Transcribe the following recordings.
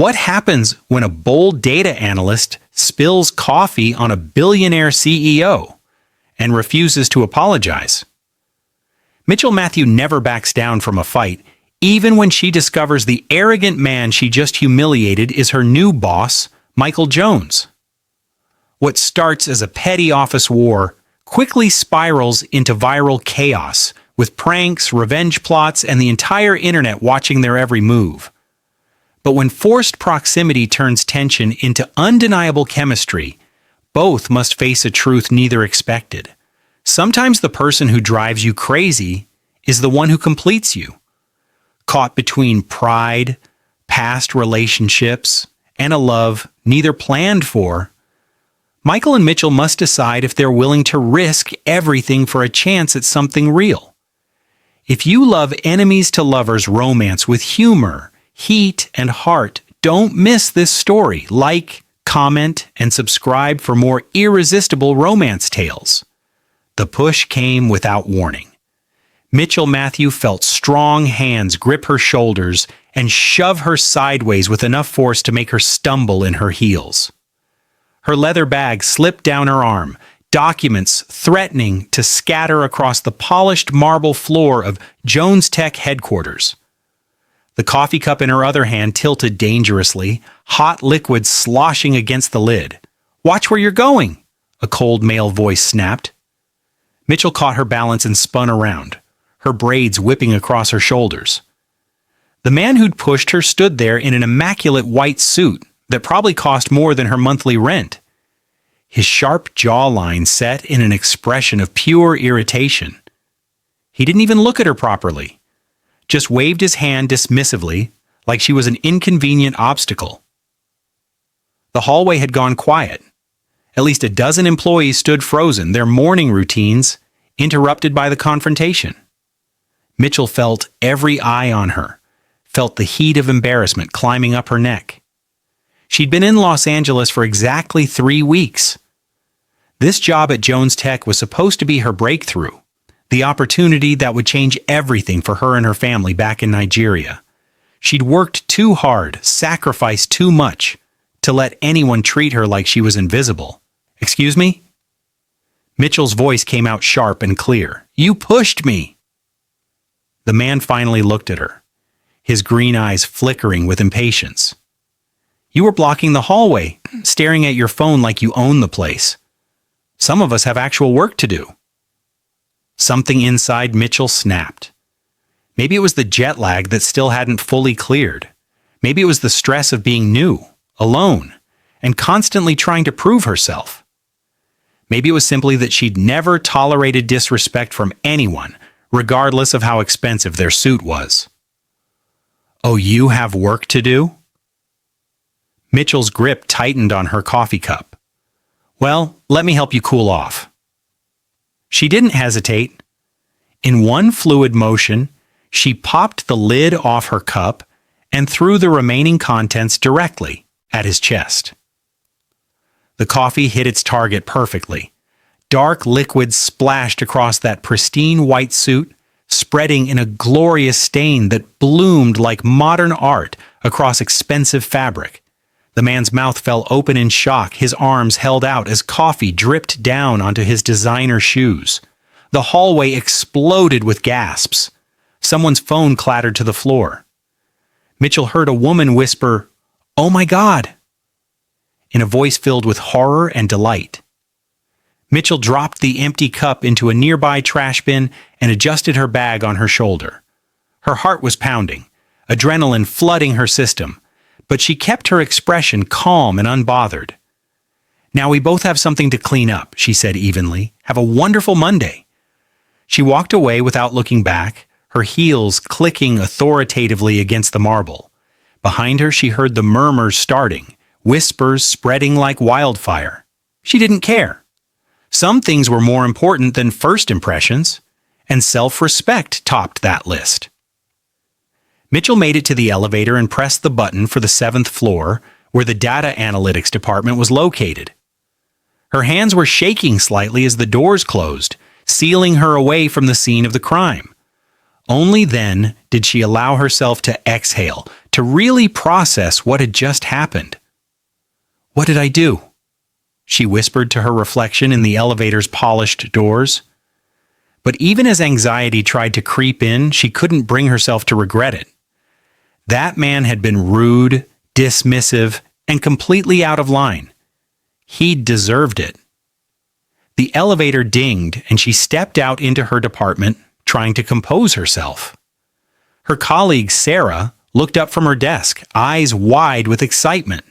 What happens when a bold data analyst spills coffee on a billionaire CEO and refuses to apologize? Mitchell Matthew never backs down from a fight, even when she discovers the arrogant man she just humiliated is her new boss, Michael Jones. What starts as a petty office war quickly spirals into viral chaos, with pranks, revenge plots, and the entire internet watching their every move. But when forced proximity turns tension into undeniable chemistry, both must face a truth neither expected. Sometimes the person who drives you crazy is the one who completes you. Caught between pride, past relationships, and a love neither planned for, Michael and Mitchell must decide if they're willing to risk everything for a chance at something real. If you love enemies to lovers romance with humor, heat, and heart, don't miss this story. Like, comment, and subscribe for more irresistible romance tales. The push came without warning. Mitchell Matthew felt strong hands grip her shoulders and shove her sideways with enough force to make her stumble in her heels. Her leather bag slipped down her arm, documents threatening to scatter across the polished marble floor of Jones Tech headquarters. The coffee cup in her other hand tilted dangerously, hot liquid sloshing against the lid. "Watch where you're going," a cold male voice snapped. Mitchell caught her balance and spun around, her braids whipping across her shoulders. The man who'd pushed her stood there in an immaculate white suit that probably cost more than her monthly rent. His sharp jawline set in an expression of pure irritation. He didn't even look at her properly, just waved his hand dismissively like she was an inconvenient obstacle. The hallway had gone quiet. At least a dozen employees stood frozen, their morning routines interrupted by the confrontation. Mitchell felt every eye on her, felt the heat of embarrassment climbing up her neck. She'd been in Los Angeles for exactly 3 weeks. This job at Jones Tech was supposed to be her breakthrough, the opportunity that would change everything for her and her family back in Nigeria. She'd worked too hard, sacrificed too much, to let anyone treat her like she was invisible. "Excuse me?" Mitchell's voice came out sharp and clear. "You pushed me!" The man finally looked at her, his green eyes flickering with impatience. "You were blocking the hallway, staring at your phone like you own the place. Some of us have actual work to do." Something inside Mitchell snapped. Maybe it was the jet lag that still hadn't fully cleared. Maybe it was the stress of being new, alone, and constantly trying to prove herself. Maybe it was simply that she'd never tolerated disrespect from anyone, regardless of how expensive their suit was. "Oh, you have work to do?" Mitchell's grip tightened on her coffee cup. "Well, let me help you cool off." She didn't hesitate. In one fluid motion, she popped the lid off her cup and threw the remaining contents directly at his chest. The coffee hit its target perfectly. Dark liquid splashed across that pristine white suit, spreading in a glorious stain that bloomed like modern art across expensive fabric. The man's mouth fell open in shock, his arms held out as coffee dripped down onto his designer shoes. The hallway exploded with gasps. Someone's phone clattered to the floor. Mitchell heard a woman whisper, "Oh my God," in a voice filled with horror and delight. Mitchell dropped the empty cup into a nearby trash bin and adjusted her bag on her shoulder. Her heart was pounding, adrenaline flooding her system, but she kept her expression calm and unbothered. "Now we both have something to clean up," she said evenly. "Have a wonderful Monday." She walked away without looking back, her heels clicking authoritatively against the marble. Behind her she heard the murmurs starting, whispers spreading like wildfire. She didn't care. Some things were more important than first impressions, and self-respect topped that list. Mitchell made it to the elevator and pressed the button for the 7th floor, where the data analytics department was located. Her hands were shaking slightly as the doors closed, sealing her away from the scene of the crime. Only then did she allow herself to exhale, to really process what had just happened. "What did I do?" she whispered to her reflection in the elevator's polished doors. But even as anxiety tried to creep in, she couldn't bring herself to regret it. That man had been rude, dismissive, and completely out of line. He'd deserved it. The elevator dinged, and she stepped out into her department, trying to compose herself. Her colleague, Sarah, looked up from her desk, eyes wide with excitement.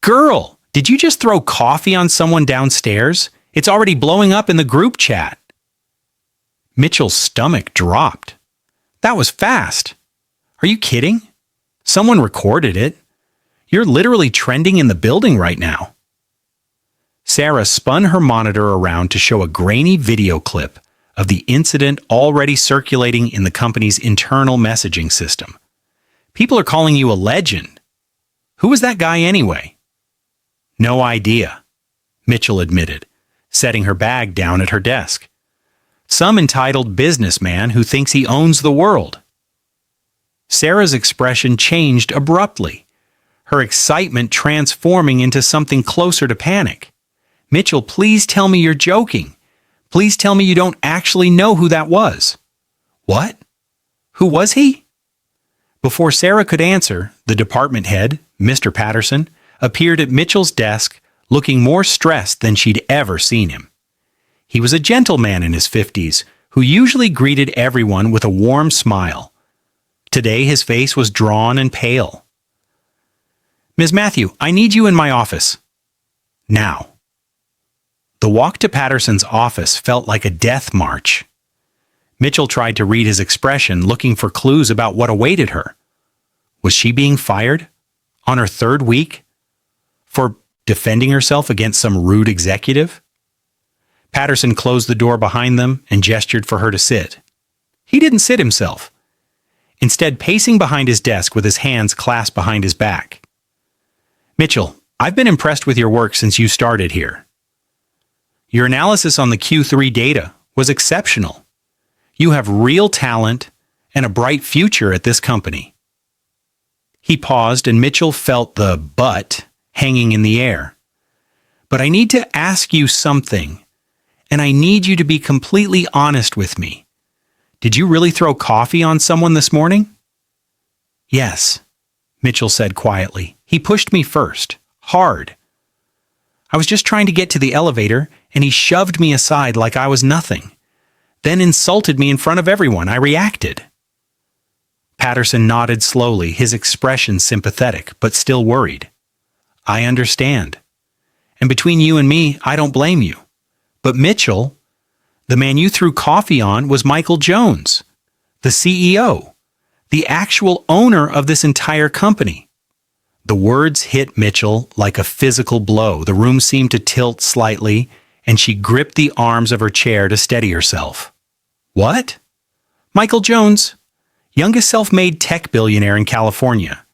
"Girl, did you just throw coffee on someone downstairs? It's already blowing up in the group chat." Mitchell's stomach dropped. "That was fast. Are you kidding? Someone recorded it. You're literally trending in the building right now." Sarah spun her monitor around to show a grainy video clip of the incident already circulating in the company's internal messaging system. "People are calling you a legend. Who was that guy anyway?" "No idea," Mitchell admitted, setting her bag down at her desk. "Some entitled businessman who thinks he owns the world." Sarah's expression changed abruptly, her excitement transforming into something closer to panic. "Mitchell, please tell me you're joking. Please tell me you don't actually know who that was." "What? Who was he?" Before Sarah could answer, the department head, Mr. Patterson, appeared at Mitchell's desk, looking more stressed than she'd ever seen him. He was a gentleman in his 50s who usually greeted everyone with a warm smile. Today his face was drawn and pale. "Ms. Matthew, I need you in my office." "Now." The walk to Patterson's office felt like a death march. Mitchell tried to read his expression, looking for clues about what awaited her. Was she being fired? On her third week? For defending herself against some rude executive? Patterson closed the door behind them and gestured for her to sit. He didn't sit himself, instead pacing behind his desk with his hands clasped behind his back. "Mitchell, I've been impressed with your work since you started here. Your analysis on the Q3 data was exceptional. You have real talent and a bright future at this company." He paused, and Mitchell felt the "but" hanging in the air. "But I need to ask you something, and I need you to be completely honest with me. Did you really throw coffee on someone this morning?" "Yes," Mitchell said quietly. "He pushed me first, hard. I was just trying to get to the elevator, and he shoved me aside like I was nothing, then insulted me in front of everyone. I reacted." Patterson nodded slowly, his expression sympathetic, but still worried. "I understand. And between you and me, I don't blame you. But Mitchell, the man you threw coffee on was Michael Jones, the CEO, the actual owner of this entire company." The words hit Mitchell like a physical blow. The room seemed to tilt slightly, and she gripped the arms of her chair to steady herself. "What?" "Michael Jones, youngest self-made tech billionaire in California.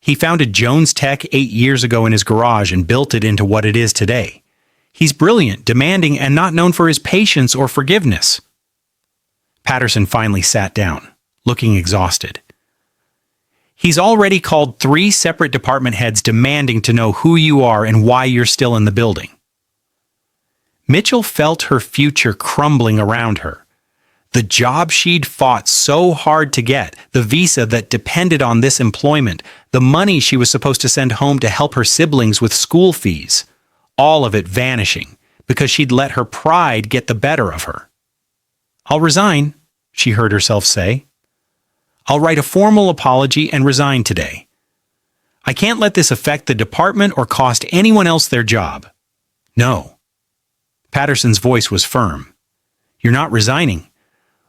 He founded Jones Tech 8 years ago in his garage and built it into what it is today. He's brilliant, demanding, and not known for his patience or forgiveness." Patterson finally sat down, looking exhausted. "He's already called 3 separate department heads demanding to know who you are and why you're still in the building." Mitchell felt her future crumbling around her. The job she'd fought so hard to get, the visa that depended on this employment, the money she was supposed to send home to help her siblings with school fees, all of it vanishing because she'd let her pride get the better of her. "I'll resign," she heard herself say. "I'll write a formal apology and resign today. I can't let this affect the department or cost anyone else their job. No." Patterson's voice was firm. "You're not resigning.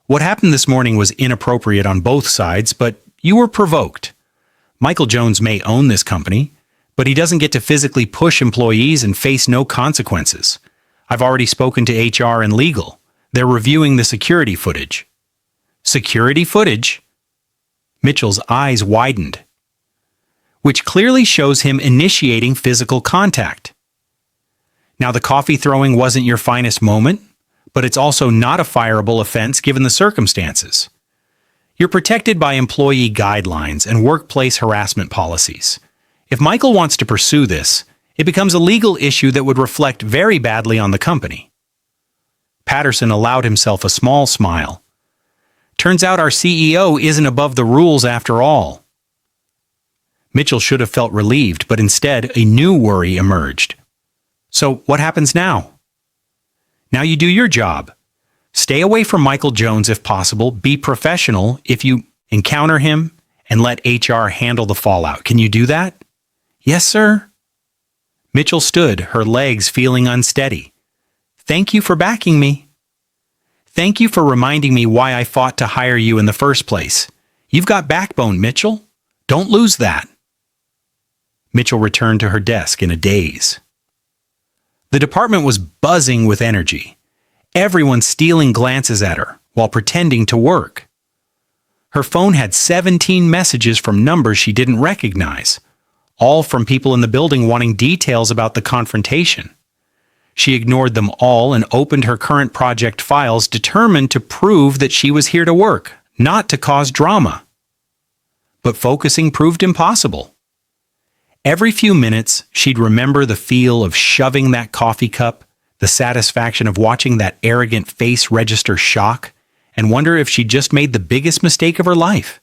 What happened this morning was inappropriate on both sides, but you were provoked. Michael Jones may own this company, but he doesn't get to physically push employees and face no consequences. I've already spoken to HR and legal. They're reviewing the security footage." "Security footage?" Mitchell's eyes widened. "Which clearly shows him initiating physical contact. Now, the coffee throwing wasn't your finest moment, but it's also not a fireable offense given the circumstances. You're protected by employee guidelines and workplace harassment policies. If Michael wants to pursue this, it becomes a legal issue that would reflect very badly on the company. Patterson allowed himself a small smile. Turns out our CEO isn't above the rules after all. Mitchell should have felt relieved, but instead a new worry emerged. So what happens now? Now you do your job. Stay away from Michael Jones if possible. Be professional if you encounter him, and let HR handle the fallout. Can you do that? Yes, sir. Mitchell stood, her legs feeling unsteady. Thank you for backing me. Thank you for reminding me why I fought to hire you in the first place. You've got backbone, Mitchell. Don't lose that. Mitchell returned to her desk in a daze. The department was buzzing with energy. Everyone stealing glances at her while pretending to work. Her phone had 17 messages from numbers she didn't recognize, all from people in the building wanting details about the confrontation. She ignored them all and opened her current project files, determined to prove that she was here to work, not to cause drama. But focusing proved impossible. Every few minutes, she'd remember the feel of shoving that coffee cup, the satisfaction of watching that arrogant face register shock, and wonder if she'd just made the biggest mistake of her life.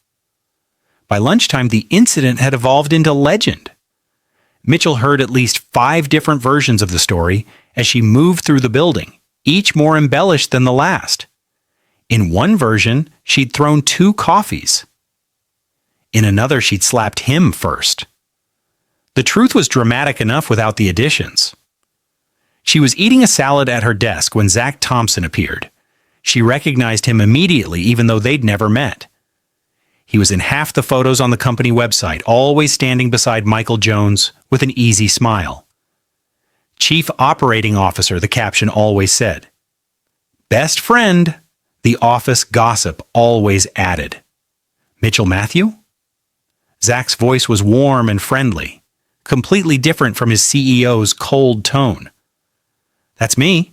By lunchtime, the incident had evolved into legend. Mitchell heard at least 5 different versions of the story as she moved through the building, each more embellished than the last. In one version, she'd thrown 2 coffees. In another, she'd slapped him first. The truth was dramatic enough without the additions. She was eating a salad at her desk when Zach Thompson appeared. She recognized him immediately, even though they'd never met. He was in half the photos on the company website, always standing beside Michael Jones with an easy smile. Chief Operating Officer, the caption always said. Best friend, the office gossip always added. Mitchell Matthew? Zach's voice was warm and friendly, completely different from his CEO's cold tone. That's me.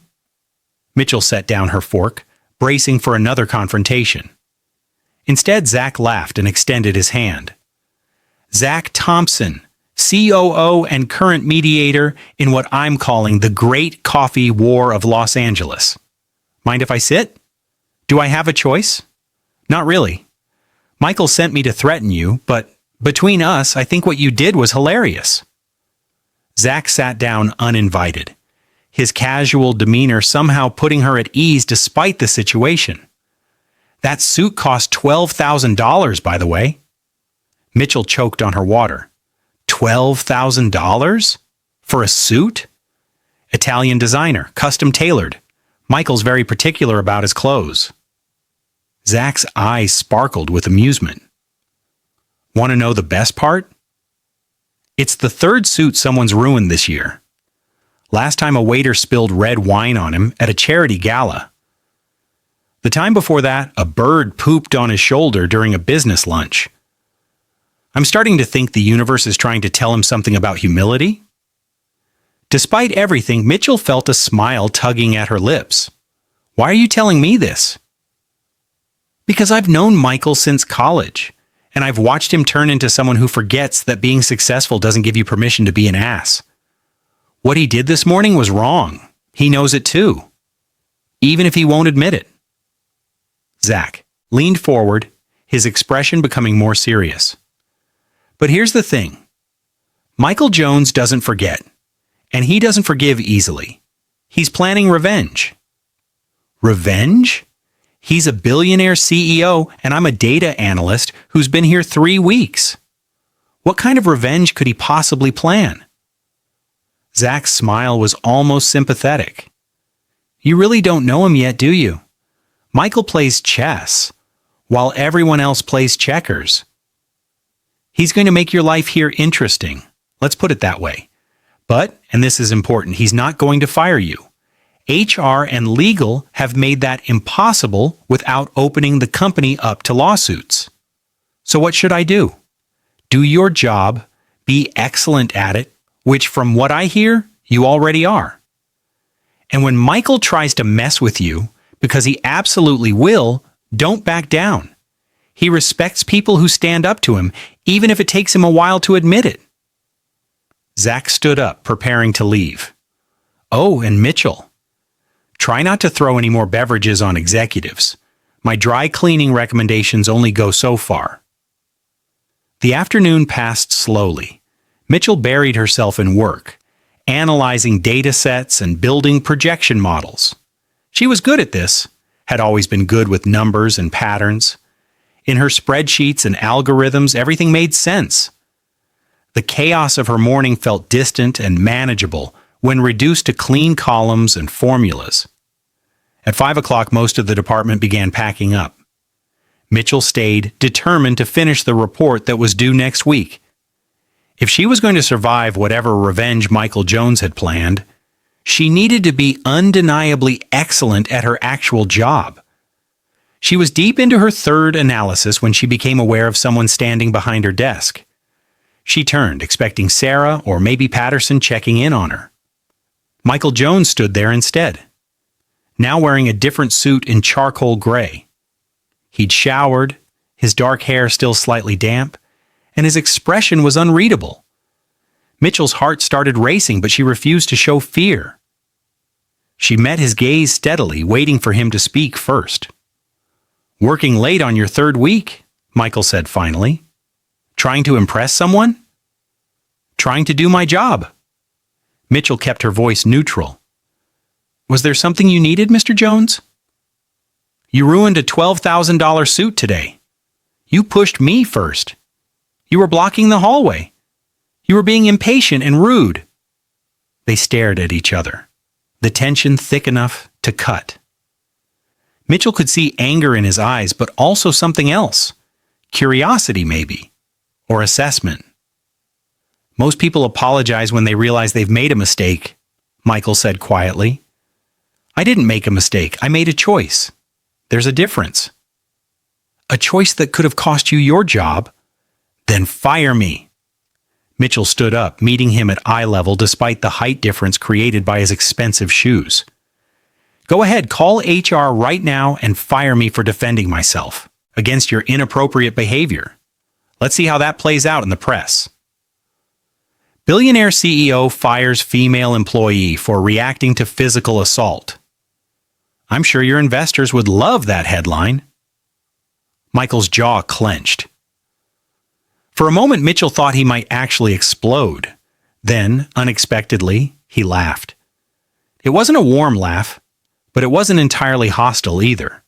Mitchell set down her fork, bracing for another confrontation. Instead, Zach laughed and extended his hand. Zach Thompson, COO and current mediator in what I'm calling the Great Coffee War of Los Angeles. Mind if I sit? Do I have a choice? Not really. Michael sent me to threaten you, but between us, I think what you did was hilarious. Zach sat down uninvited, his casual demeanor somehow putting her at ease despite the situation. That suit cost $12,000, by the way. Mitchell choked on her water. $12,000? For a suit? Italian designer, custom tailored. Michael's very particular about his clothes. Zach's eyes sparkled with amusement. Want to know the best part? It's the 3rd suit someone's ruined this year. Last time a waiter spilled red wine on him at a charity gala. The time before that, a bird pooped on his shoulder during a business lunch. I'm starting to think the universe is trying to tell him something about humility. Despite everything, Mitchell felt a smile tugging at her lips. Why are you telling me this? Because I've known Michael since college, and I've watched him turn into someone who forgets that being successful doesn't give you permission to be an ass. What he did this morning was wrong. He knows it too, even if he won't admit it. Zach leaned forward, his expression becoming more serious. But here's the thing. Michael Jones doesn't forget, and he doesn't forgive easily. He's planning revenge. Revenge? He's a billionaire CEO, and I'm a data analyst who's been here 3 weeks. What kind of revenge could he possibly plan? Zach's smile was almost sympathetic. You really don't know him yet, do you? Michael plays chess, while everyone else plays checkers. He's going to make your life here interesting. Let's put it that way. But, and this is important, he's not going to fire you. HR and legal have made that impossible without opening the company up to lawsuits. So what should I do? Do your job, be excellent at it, which from what I hear, you already are. And when Michael tries to mess with you, because he absolutely will, don't back down. He respects people who stand up to him, even if it takes him a while to admit it. Zach stood up, preparing to leave. Oh, and Mitchell. Try not to throw any more beverages on executives. My dry cleaning recommendations only go so far. The afternoon passed slowly. Mitchell buried herself in work, analyzing data sets and building projection models. She was good at this, had always been good with numbers and patterns. In her spreadsheets and algorithms, everything made sense. The chaos of her morning felt distant and manageable when reduced to clean columns and formulas. At 5 o'clock, most of the department began packing up. Mitchell stayed, determined to finish the report that was due next week. If she was going to survive whatever revenge Michael Jones had planned, she needed to be undeniably excellent at her actual job. She was deep into her third analysis when she became aware of someone standing behind her desk. She turned, expecting Sarah or maybe Patterson checking in on her. Michael Jones stood there instead, now wearing a different suit in charcoal gray. He'd showered, his dark hair still slightly damp, and his expression was unreadable. Mitchell's heart started racing, but she refused to show fear. She met his gaze steadily, waiting for him to speak first. "Working late on your third week," Michael said finally. "Trying to impress someone?" "Trying to do my job." Mitchell kept her voice neutral. "Was there something you needed, Mr. Jones?" "You ruined a $12,000 suit today. You pushed me first. You were blocking the hallway. You were being impatient and rude." They stared at each other, the tension thick enough to cut. Mitchell could see anger in his eyes, but also something else. Curiosity, maybe, or assessment. "Most people apologize when they realize they've made a mistake," Michael said quietly. "I didn't make a mistake. I made a choice. There's a difference." "A choice that could have cost you your job?" "Then fire me." Mitchell stood up, meeting him at eye level despite the height difference created by his expensive shoes. "Go ahead, call HR right now and fire me for defending myself against your inappropriate behavior. Let's see how that plays out in the press." Billionaire CEO fires female employee for reacting to physical assault. I'm sure your investors would love that headline. Michael's jaw clenched. For a moment, Mitchell thought he might actually explode. Then, unexpectedly, he laughed. It wasn't a warm laugh, but it wasn't entirely hostile either.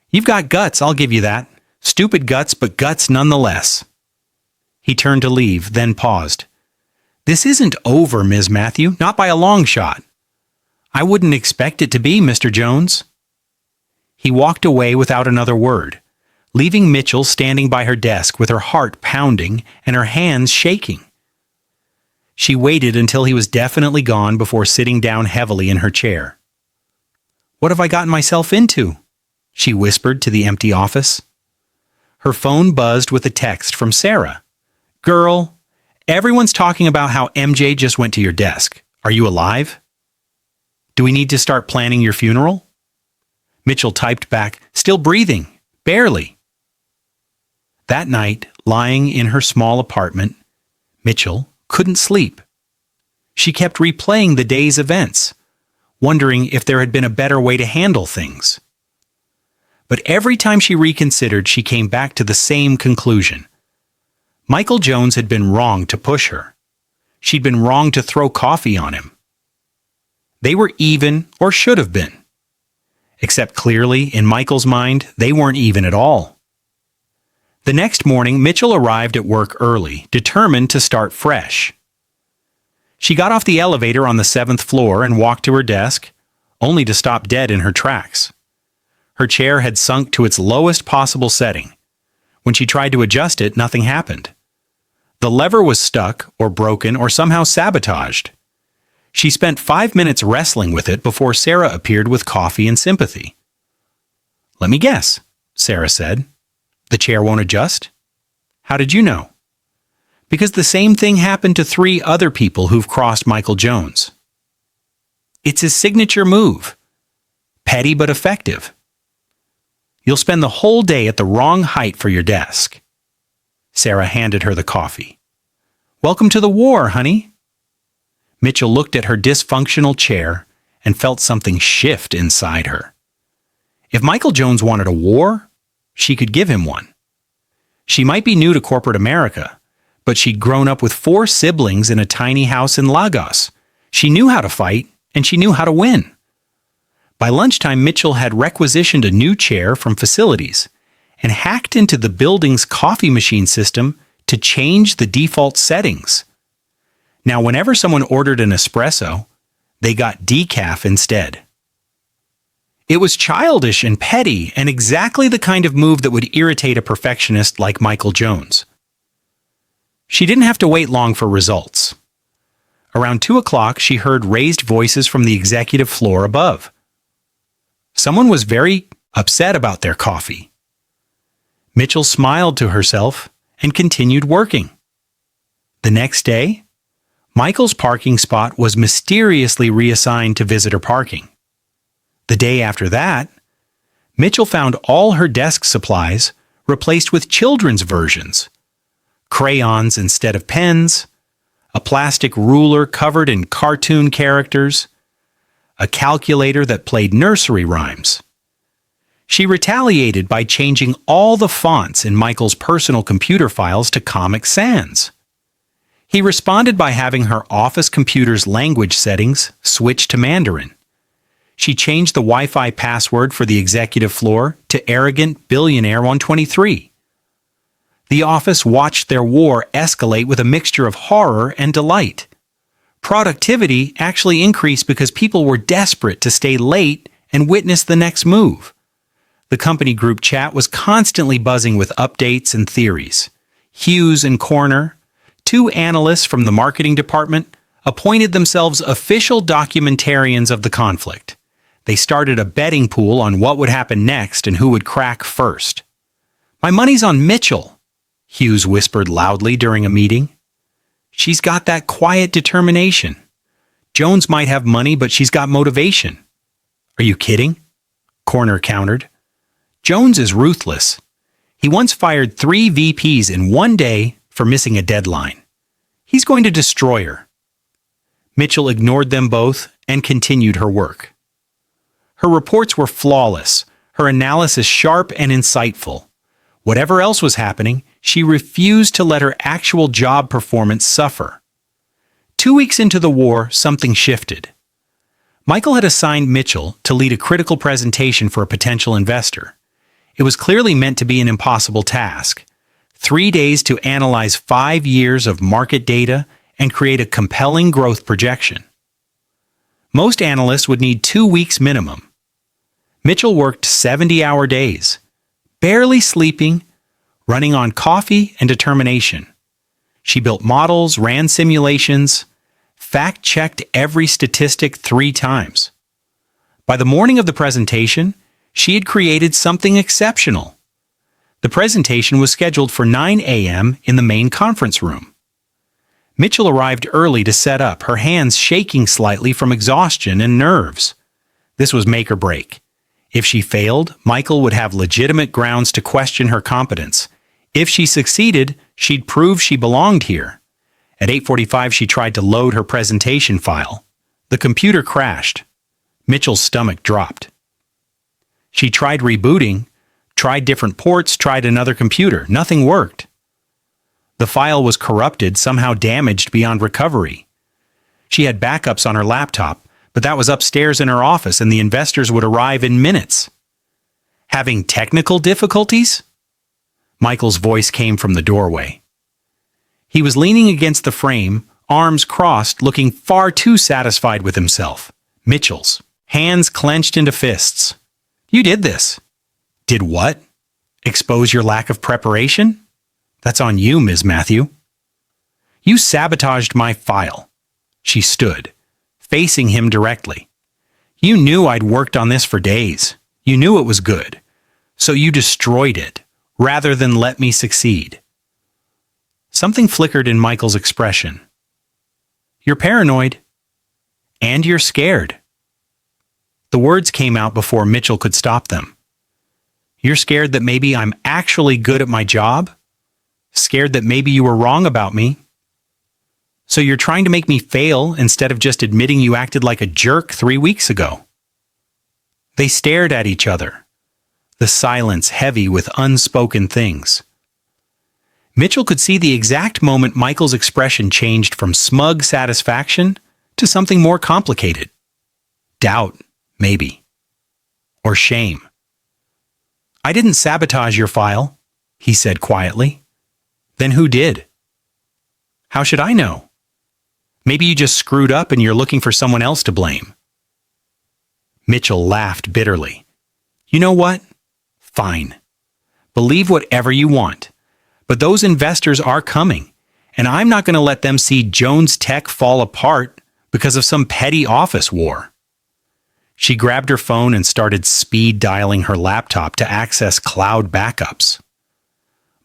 "You've got guts, I'll give you that. Stupid guts, but guts nonetheless." He turned to leave, then paused. "This isn't over, Ms. Matthew, not by a long shot." "I wouldn't expect it to be, Mr. Jones." He walked away without another word, leaving Mitchell standing by her desk with her heart pounding and her hands shaking. She waited until he was definitely gone before sitting down heavily in her chair. "What have I gotten myself into?" she whispered to the empty office. Her phone buzzed with a text from Sarah. "Girl, everyone's talking about how MJ just went to your desk. Are you alive? Do we need to start planning your funeral?" Mitchell typed back, "Still breathing, barely." That night, lying in her small apartment, Mitchell couldn't sleep. She kept replaying the day's events, wondering if there had been a better way to handle things. But every time she reconsidered, she came back to the same conclusion. Michael Jones had been wrong to push her. She'd been wrong to throw coffee on him. They were even, or should have been. Except clearly, in Michael's mind, they weren't even at all. The next morning, Mitchell arrived at work early, determined to start fresh. She got off the elevator on the 7th floor and walked to her desk, only to stop dead in her tracks. Her chair had sunk to its lowest possible setting. When she tried to adjust it, nothing happened. The lever was stuck, or broken, or somehow sabotaged. She spent 5 minutes wrestling with it before Sarah appeared with coffee and sympathy. "Let me guess," Sarah said. "The chair won't adjust?" "How did you know?" "Because the same thing happened to 3 other people who've crossed Michael Jones. It's his signature move. Petty but effective." You'll spend the whole day at the wrong height for your desk. Sarah handed her the coffee. Welcome to the war, honey. Mitchell looked at her dysfunctional chair and felt something shift inside her. If Michael Jones wanted a war, she could give him one. She might be new to corporate America, but she'd grown up with 4 siblings in a tiny house in Lagos. She knew how to fight, and she knew how to win. By lunchtime, Mitchell had requisitioned a new chair from facilities and hacked into the building's coffee machine system to change the default settings. Now, whenever someone ordered an espresso, they got decaf instead. It was childish and petty and exactly the kind of move that would irritate a perfectionist like Michael Jones. She didn't have to wait long for results. Around 2 o'clock, she heard raised voices from the executive floor above. Someone was very upset about their coffee. Mitchell smiled to herself and continued working. The next day, Michael's parking spot was mysteriously reassigned to visitor parking. The day after that, Mitchell found all her desk supplies replaced with children's versions. Crayons instead of pens, a plastic ruler covered in cartoon characters, a calculator that played nursery rhymes. She retaliated by changing all the fonts in Michael's personal computer files to Comic Sans. He responded by having her office computer's language settings switched to Mandarin. She changed the Wi-Fi password for the executive floor to arrogant Billionaire 123. The office watched their war escalate with a mixture of horror and delight. Productivity actually increased because people were desperate to stay late and witness the next move. The company group chat was constantly buzzing with updates and theories. Hughes and Corner, 2 analysts from the marketing department, appointed themselves official documentarians of the conflict. They started a betting pool on what would happen next and who would crack first. "My money's on Mitchell," Hughes whispered loudly during a meeting. "She's got that quiet determination. Jones might have money, but she's got motivation." "Are you kidding?" Corner countered. "Jones is ruthless. He once fired 3 VPs in one day for missing a deadline. He's going to destroy her." Mitchell ignored them both and continued her work. Her reports were flawless, her analysis sharp and insightful. Whatever else was happening, she refused to let her actual job performance suffer. 2 weeks into the war, something shifted. Michael had assigned Mitchell to lead a critical presentation for a potential investor. It was clearly meant to be an impossible task. 3 days to analyze 5 years of market data and create a compelling growth projection. Most analysts would need 2 weeks minimum. Mitchell worked 70-hour days, barely sleeping, running on coffee and determination. She built models, ran simulations, fact-checked every statistic 3 times. By the morning of the presentation, she had created something exceptional. The presentation was scheduled for 9 a.m. in the main conference room. Mitchell arrived early to set up, her hands shaking slightly from exhaustion and nerves. This was make or break. If she failed, Michael would have legitimate grounds to question her competence. If she succeeded, she'd prove she belonged here. At 8:45, she tried to load her presentation file. The computer crashed. Mitchell's stomach dropped. She tried rebooting, tried different ports, tried another computer. Nothing worked. The file was corrupted, somehow damaged beyond recovery. She had backups on her laptop, but that was upstairs in her office and the investors would arrive in minutes. Having technical difficulties? Michael's voice came from the doorway. He was leaning against the frame, arms crossed, looking far too satisfied with himself. Mitchell's, hands clenched into fists. "You did this." "Did what? Expose your lack of preparation?" "That's on you, Ms. Matthew." "You sabotaged my file." She stood, facing him directly. "You knew I'd worked on this for days. You knew it was good. So you destroyed it, rather than let me succeed." Something flickered in Michael's expression. "You're paranoid. And you're scared." The words came out before Mitchell could stop them. You're scared that maybe I'm actually good at my job? Scared that maybe you were wrong about me? So you're trying to make me fail instead of just admitting you acted like a jerk 3 weeks ago. They stared at each other, the silence heavy with unspoken things. Mitchell could see the exact moment Michael's expression changed from smug satisfaction to something more complicated. Doubt, maybe. Or shame. I didn't sabotage your file, he said quietly. Then who did? How should I know? Maybe you just screwed up and you're looking for someone else to blame. Mitchell laughed bitterly. You know what? Fine. Believe whatever you want. But those investors are coming, and I'm not going to let them see Jones Tech fall apart because of some petty office war. She grabbed her phone and started speed dialing her laptop to access cloud backups.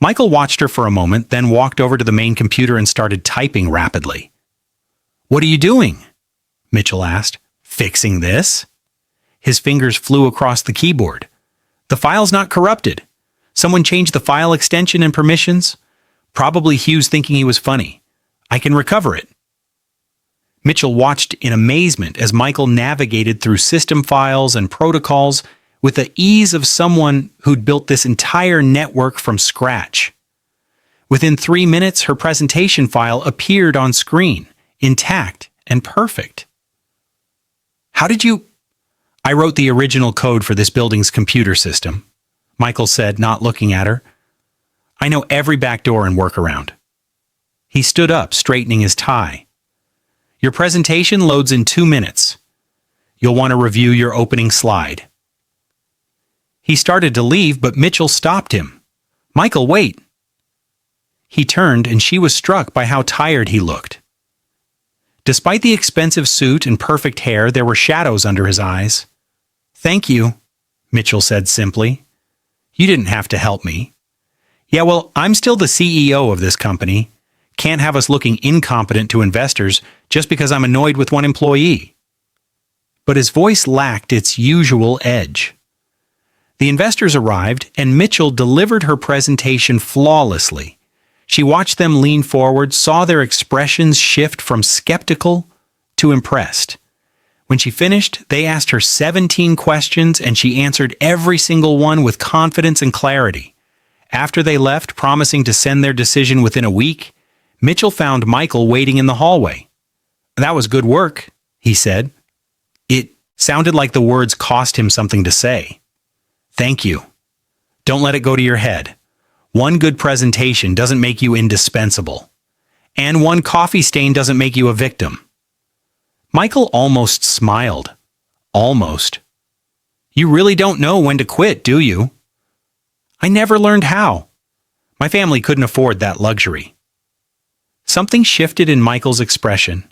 Michael watched her for a moment, then walked over to the main computer and started typing rapidly. What are you doing? Mitchell asked. Fixing this? His fingers flew across the keyboard. The file's not corrupted. Someone changed the file extension and permissions. Probably Hughes thinking he was funny. I can recover it. Mitchell watched in amazement as Michael navigated through system files and protocols with the ease of someone who'd built this entire network from scratch. Within 3 minutes, her presentation file appeared on screen, intact and perfect. How did you... I wrote the original code for this building's computer system, Michael said, not looking at her. I know every backdoor and workaround. He stood up, straightening his tie. Your presentation loads in 2 minutes. You'll want to review your opening slide. He started to leave, but Mitchell stopped him. Michael, wait. He turned, and she was struck by how tired he looked. Despite the expensive suit and perfect hair, there were shadows under his eyes. Thank you, Mitchell said simply. You didn't have to help me. Yeah, well, I'm still the CEO of this company. Can't have us looking incompetent to investors just because I'm annoyed with one employee. But his voice lacked its usual edge. The investors arrived, and Mitchell delivered her presentation flawlessly. She watched them lean forward, saw their expressions shift from skeptical to impressed. When she finished, they asked her 17 questions, and she answered every single one with confidence and clarity. After they left, promising to send their decision within a week, Mitchell found Michael waiting in the hallway. That was good work, he said. It sounded like the words cost him something to say. Thank you. Don't let it go to your head. One good presentation doesn't make you indispensable. And one coffee stain doesn't make you a victim. Michael almost smiled. Almost. You really don't know when to quit, do you? I never learned how. My family couldn't afford that luxury. Something shifted in Michael's expression.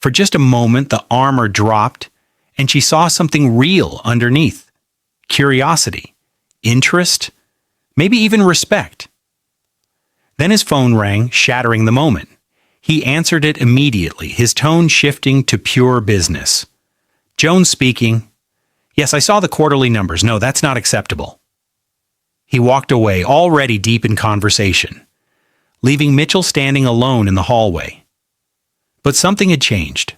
For just a moment, the armor dropped, and she saw something real underneath. Curiosity, interest, maybe even respect. Then his phone rang, shattering the moment. He answered it immediately, his tone shifting to pure business. Jones speaking. Yes, I saw the quarterly numbers. No, that's not acceptable. He walked away, already deep in conversation, leaving Mitchell standing alone in the hallway. But something had changed.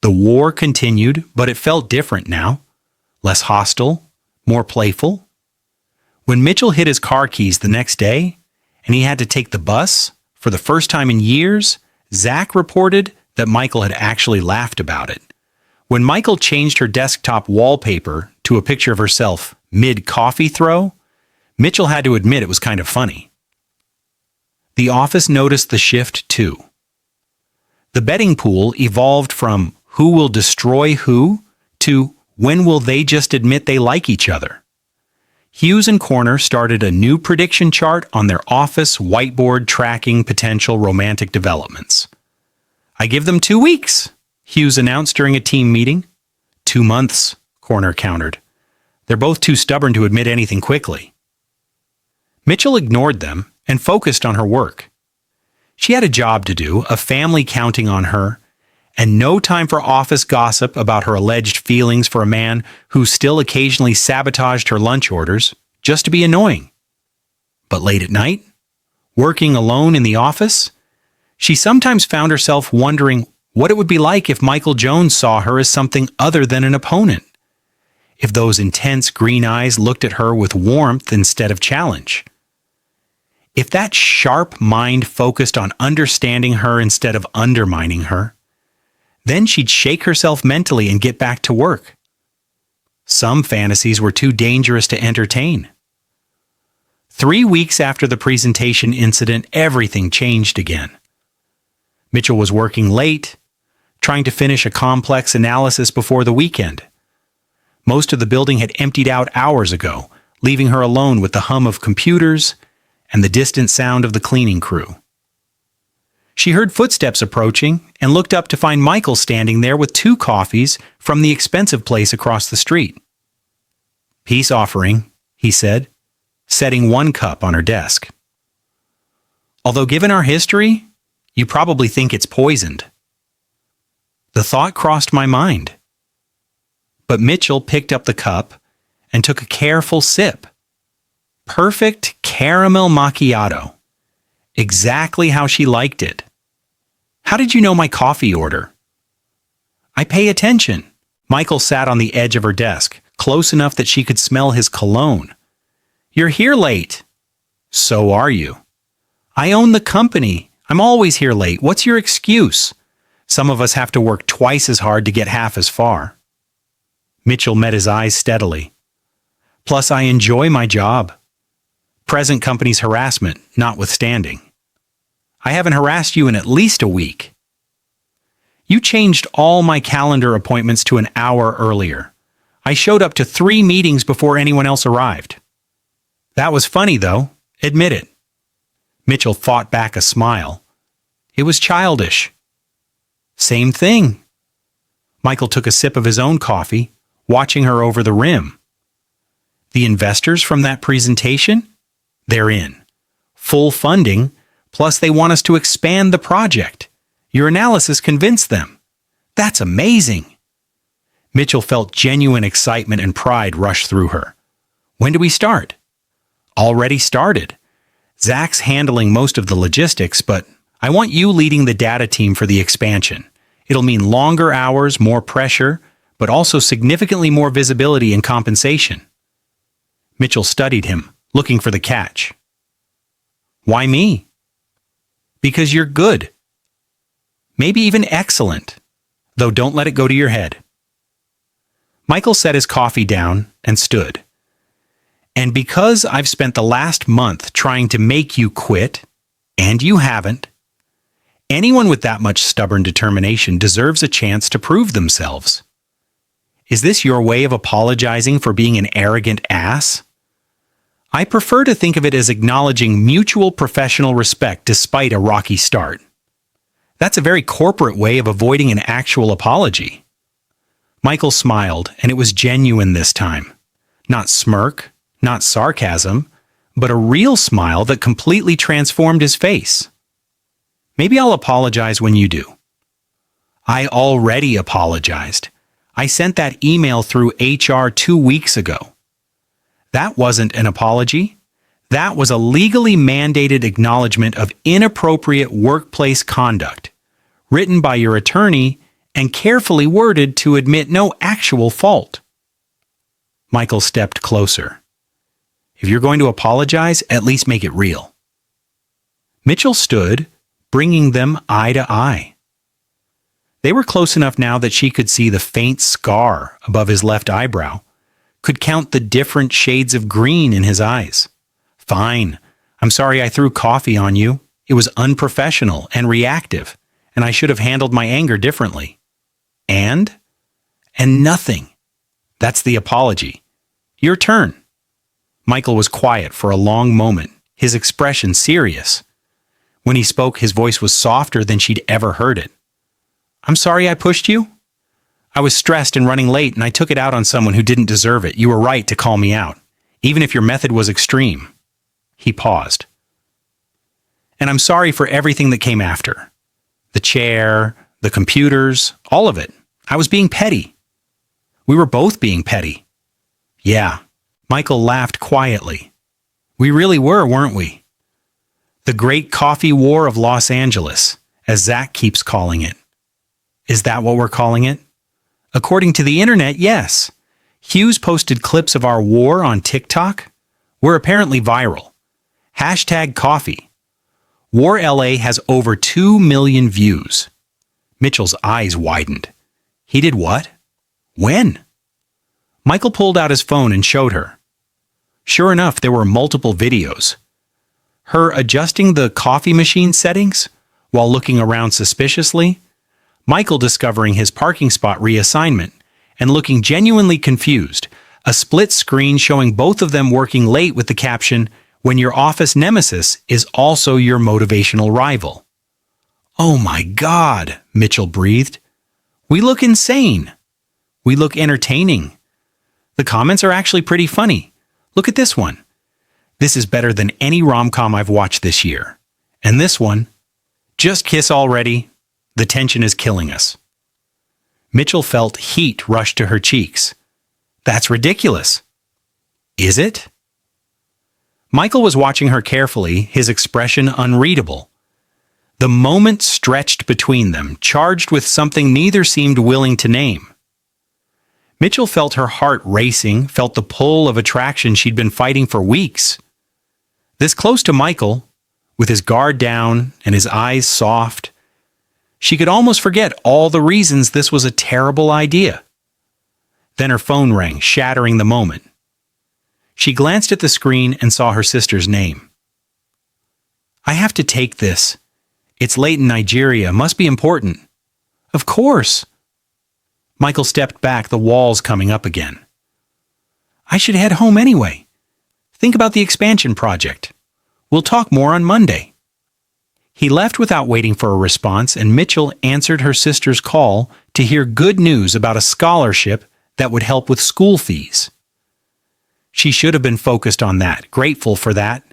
The war continued, but it felt different now. Less hostile, more playful. When Mitchell hid his car keys the next day, and he had to take the bus, for the first time in years, Zach reported that Michael had actually laughed about it. When Michael changed her desktop wallpaper to a picture of herself mid-coffee throw, Mitchell had to admit it was kind of funny. The office noticed the shift too. The betting pool evolved from who will destroy who to when will they just admit they like each other. Hughes and Corner started a new prediction chart on their office whiteboard tracking potential romantic developments. I give them 2 weeks, Hughes announced during a team meeting. 2 months, Corner countered. They're both too stubborn to admit anything quickly. Mitchell ignored them and focused on her work. She had a job to do, a family counting on her, and no time for office gossip about her alleged feelings for a man who still occasionally sabotaged her lunch orders. just to be annoying. But late at night, working alone in the office, she sometimes found herself wondering what it would be like if Michael Jones saw her as something other than an opponent. If those intense green eyes looked at her with warmth instead of challenge. If that sharp mind focused on understanding her instead of undermining her, then she'd shake herself mentally and get back to work. Some fantasies were too dangerous to entertain. 3 weeks after the presentation incident, everything changed again. Mitchell was working late, trying to finish a complex analysis before the weekend. Most of the building had emptied out hours ago, leaving her alone with the hum of computers and the distant sound of the cleaning crew. She heard footsteps approaching and looked up to find Michael standing there with 2 coffees from the expensive place across the street. "Peace offering," he said, setting 1 cup on her desk. "Although given our history, you probably think it's poisoned." The thought crossed my mind. But Mitchell picked up the cup and took a careful sip. Perfect caramel macchiato. Exactly how she liked it. "How did you know my coffee order?" "I pay attention." Michael sat on the edge of her desk, close enough that she could smell his cologne. "You're here late." "So are you." "I own the company. I'm always here late. What's your excuse?" "Some of us have to work twice as hard to get half as far." Mitchell met his eyes steadily. "Plus, I enjoy my job. Present company's harassment notwithstanding. I haven't harassed you in at least a week." "You changed all my calendar appointments to an hour earlier. I showed up to 3 meetings before anyone else arrived." "That was funny, though. Admit it." Mitchell fought back a smile. "It was childish." "Same thing." Michael took a sip of his own coffee, watching her over the rim. "The investors from that presentation? They're in. Full funding, plus they want us to expand the project. Your analysis convinced them. That's amazing." Mitchell felt genuine excitement and pride rush through her. "When do we start?" "Already started. Zach's handling most of the logistics, but I want you leading the data team for the expansion. It'll mean longer hours, more pressure, but also significantly more visibility and compensation." Mitchell studied him, looking for the catch. "Why me?" "Because you're good. Maybe even excellent. Though don't let it go to your head." Michael set his coffee down and stood. "And because I've spent the last month trying to make you quit, and you haven't, anyone with that much stubborn determination deserves a chance to prove themselves. Is this your way of apologizing for being an arrogant ass?" "I prefer to think of it as acknowledging mutual professional respect despite a rocky start. That's a very corporate way of avoiding an actual apology." Michael smiled, and it was genuine this time. Not smirk, not sarcasm, but a real smile that completely transformed his face. "Maybe I'll apologize when you do." "I already apologized. I sent that email through HR 2 weeks ago." "That wasn't an apology. That was a legally mandated acknowledgement of inappropriate workplace conduct, written by your attorney and carefully worded to admit no actual fault." Michael stepped closer. "If you're going to apologize, at least make it real." Mitchell stood, bringing them eye to eye. They were close enough now that she could see the faint scar above his left eyebrow, could count the different shades of green in his eyes. "Fine. I'm sorry I threw coffee on you. It was unprofessional and reactive, and I should have handled my anger differently." And nothing. That's the apology. Your turn." Michael was quiet for a long moment, his expression serious. When he spoke, his voice was softer than she'd ever heard it. "I'm sorry I pushed you. I was stressed and running late, and I took it out on someone who didn't deserve it. You were right to call me out, even if your method was extreme." He paused. "And I'm sorry for everything that came after. The chair, the computers, all of it. I was being petty. We were both being petty." "Yeah." Michael laughed quietly. We really were, weren't we? The Great Coffee War of Los Angeles, as Zach keeps calling it. Is that what we're calling it? According to the internet, yes. Hughes posted clips of our war on TikTok. We're apparently viral. #coffee. War LA has over 2 million views. Mitchell's eyes widened. He did what? When? Michael pulled out his phone and showed her. Sure enough, there were multiple videos. Her adjusting the coffee machine settings while looking around suspiciously, Michael discovering his parking spot reassignment and looking genuinely confused, a split screen showing both of them working late with the caption, "When your office nemesis is also your motivational rival." Oh my God, Mitchell breathed. We look insane. We look entertaining. The comments are actually pretty funny. Look at this one. This is better than any rom-com I've watched this year. And this one, just kiss already. The tension is killing us. Mitchell felt heat rush to her cheeks. That's ridiculous. Is it? Michael was watching her carefully, his expression unreadable. The moment stretched between them, charged with something neither seemed willing to name. Mitchell felt her heart racing, felt the pull of attraction she'd been fighting for weeks. This close to Michael, with his guard down and his eyes soft, she could almost forget all the reasons this was a terrible idea. Then her phone rang, shattering the moment. She glanced at the screen and saw her sister's name. I have to take this. It's late in Nigeria. Must be important. Of course. Michael stepped back, the walls coming up again. I should head home anyway. Think about the expansion project. We'll talk more on Monday. He left without waiting for a response, and Mitchell answered her sister's call to hear good news about a scholarship that would help with school fees. She should have been focused on that, grateful for that,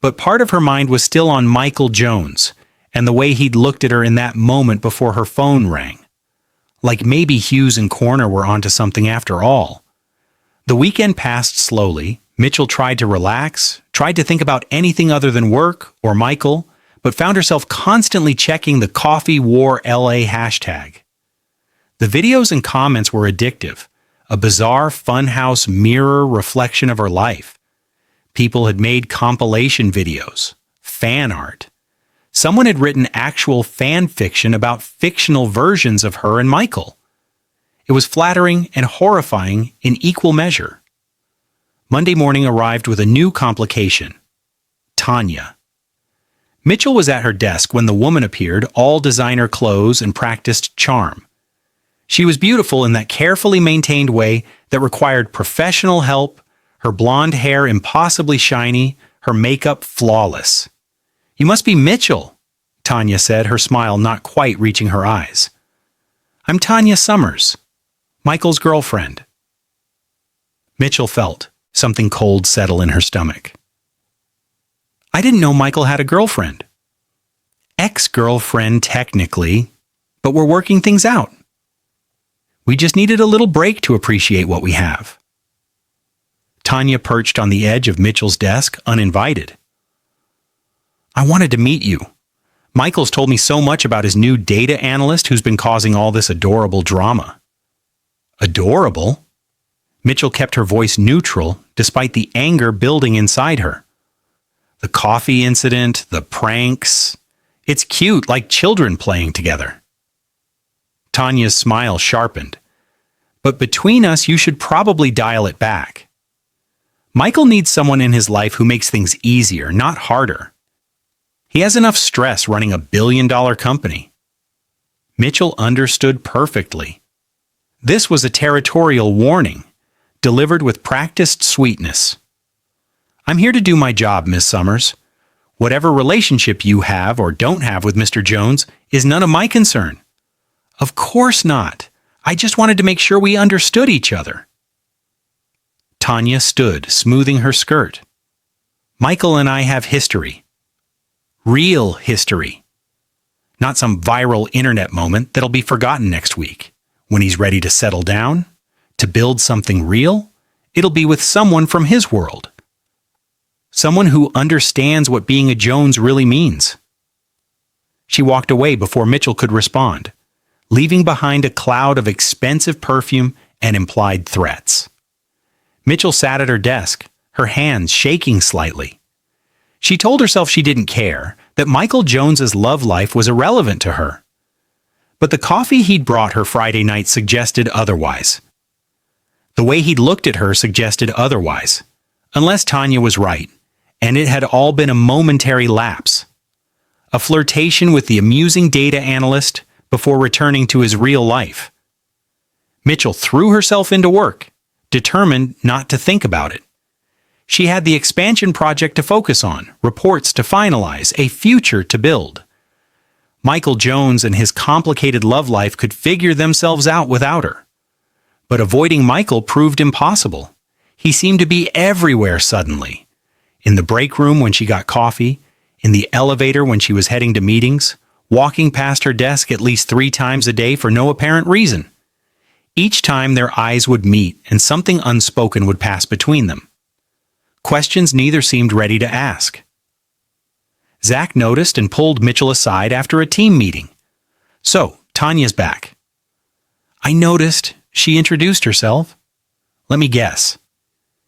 but part of her mind was still on Michael Jones and the way he'd looked at her in that moment before her phone rang. Like maybe Hughes and Corner were onto something after all. The weekend passed slowly. Mitchell tried to relax, tried to think about anything other than work or Michael, but found herself constantly checking the Coffee War LA hashtag. The videos and comments were addictive, a bizarre funhouse mirror reflection of her life. People had made compilation videos, fan art. Someone had written actual fan fiction about fictional versions of her and Michael. It was flattering and horrifying in equal measure. Monday morning arrived with a new complication. Tanya. Mitchell was at her desk when the woman appeared, all designer clothes and practiced charm. She was beautiful in that carefully maintained way that required professional help, her blonde hair impossibly shiny, her makeup flawless. You must be Mitchell, Tanya said, her smile not quite reaching her eyes. I'm Tanya Summers, Michael's girlfriend. Mitchell felt something cold settle in her stomach. I didn't know Michael had a girlfriend. Ex-girlfriend, technically, but we're working things out. We just needed a little break to appreciate what we have. Tanya perched on the edge of Mitchell's desk, uninvited. I wanted to meet you. Michael's told me so much about his new data analyst who's been causing all this adorable drama. Adorable? Mitchell kept her voice neutral despite the anger building inside her. The coffee incident, the pranks. It's cute, like children playing together. Tanya's smile sharpened. But between us, you should probably dial it back. Michael needs someone in his life who makes things easier, not harder. He has enough stress running a billion-dollar company. Mitchell understood perfectly. This was a territorial warning, delivered with practiced sweetness. I'm here to do my job, Miss Summers. Whatever relationship you have or don't have with Mr. Jones is none of my concern. Of course not. I just wanted to make sure we understood each other. Tanya stood, smoothing her skirt. Michael and I have history. Real history. Not some viral internet moment that'll be forgotten next week. When he's ready to settle down, to build something real, it'll be with someone from his world. Someone who understands what being a Jones really means. She walked away before Mitchell could respond, leaving behind a cloud of expensive perfume and implied threats. Mitchell sat at her desk, her hands shaking slightly. She told herself she didn't care, that Michael Jones's love life was irrelevant to her. But the coffee he'd brought her Friday night suggested otherwise. The way he'd looked at her suggested otherwise, unless Tanya was right, and it had all been a momentary lapse. A flirtation with the amusing data analyst before returning to his real life. Mitchell threw herself into work, determined not to think about it. She had the expansion project to focus on, reports to finalize, a future to build. Michael Jones and his complicated love life could figure themselves out without her. But avoiding Michael proved impossible. He seemed to be everywhere suddenly. In the break room when she got coffee, in the elevator when she was heading to meetings, walking past her desk at least 3 times a day for no apparent reason. Each time their eyes would meet and something unspoken would pass between them. Questions neither seemed ready to ask. Zach noticed and pulled Mitchell aside after a team meeting. "So, Tanya's back." "I noticed," she introduced herself. "Let me guess.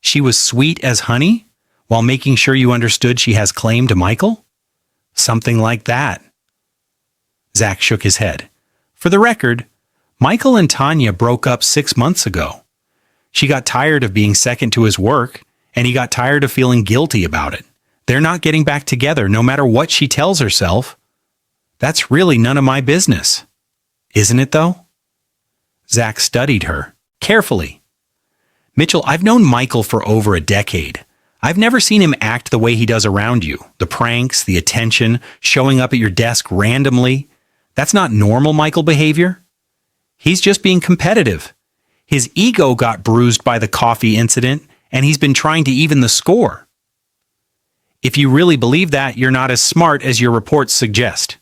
She was sweet as honey, while making sure you understood she has claim to Michael?" "Something like that." Zach shook his head. "For the record, Michael and Tanya broke up 6 months ago. She got tired of being second to his work, and he got tired of feeling guilty about it. They're not getting back together no matter what she tells herself." "That's really none of my business." "Isn't it, though?" Zach studied her, carefully. "Mitchell, I've known Michael for over a decade. I've never seen him act the way he does around you. The pranks, the attention, showing up at your desk randomly. That's not normal Michael behavior. He's just being competitive. His ego got bruised by the coffee incident, and he's been trying to even the score." "If you really believe that, you're not as smart as your reports suggest."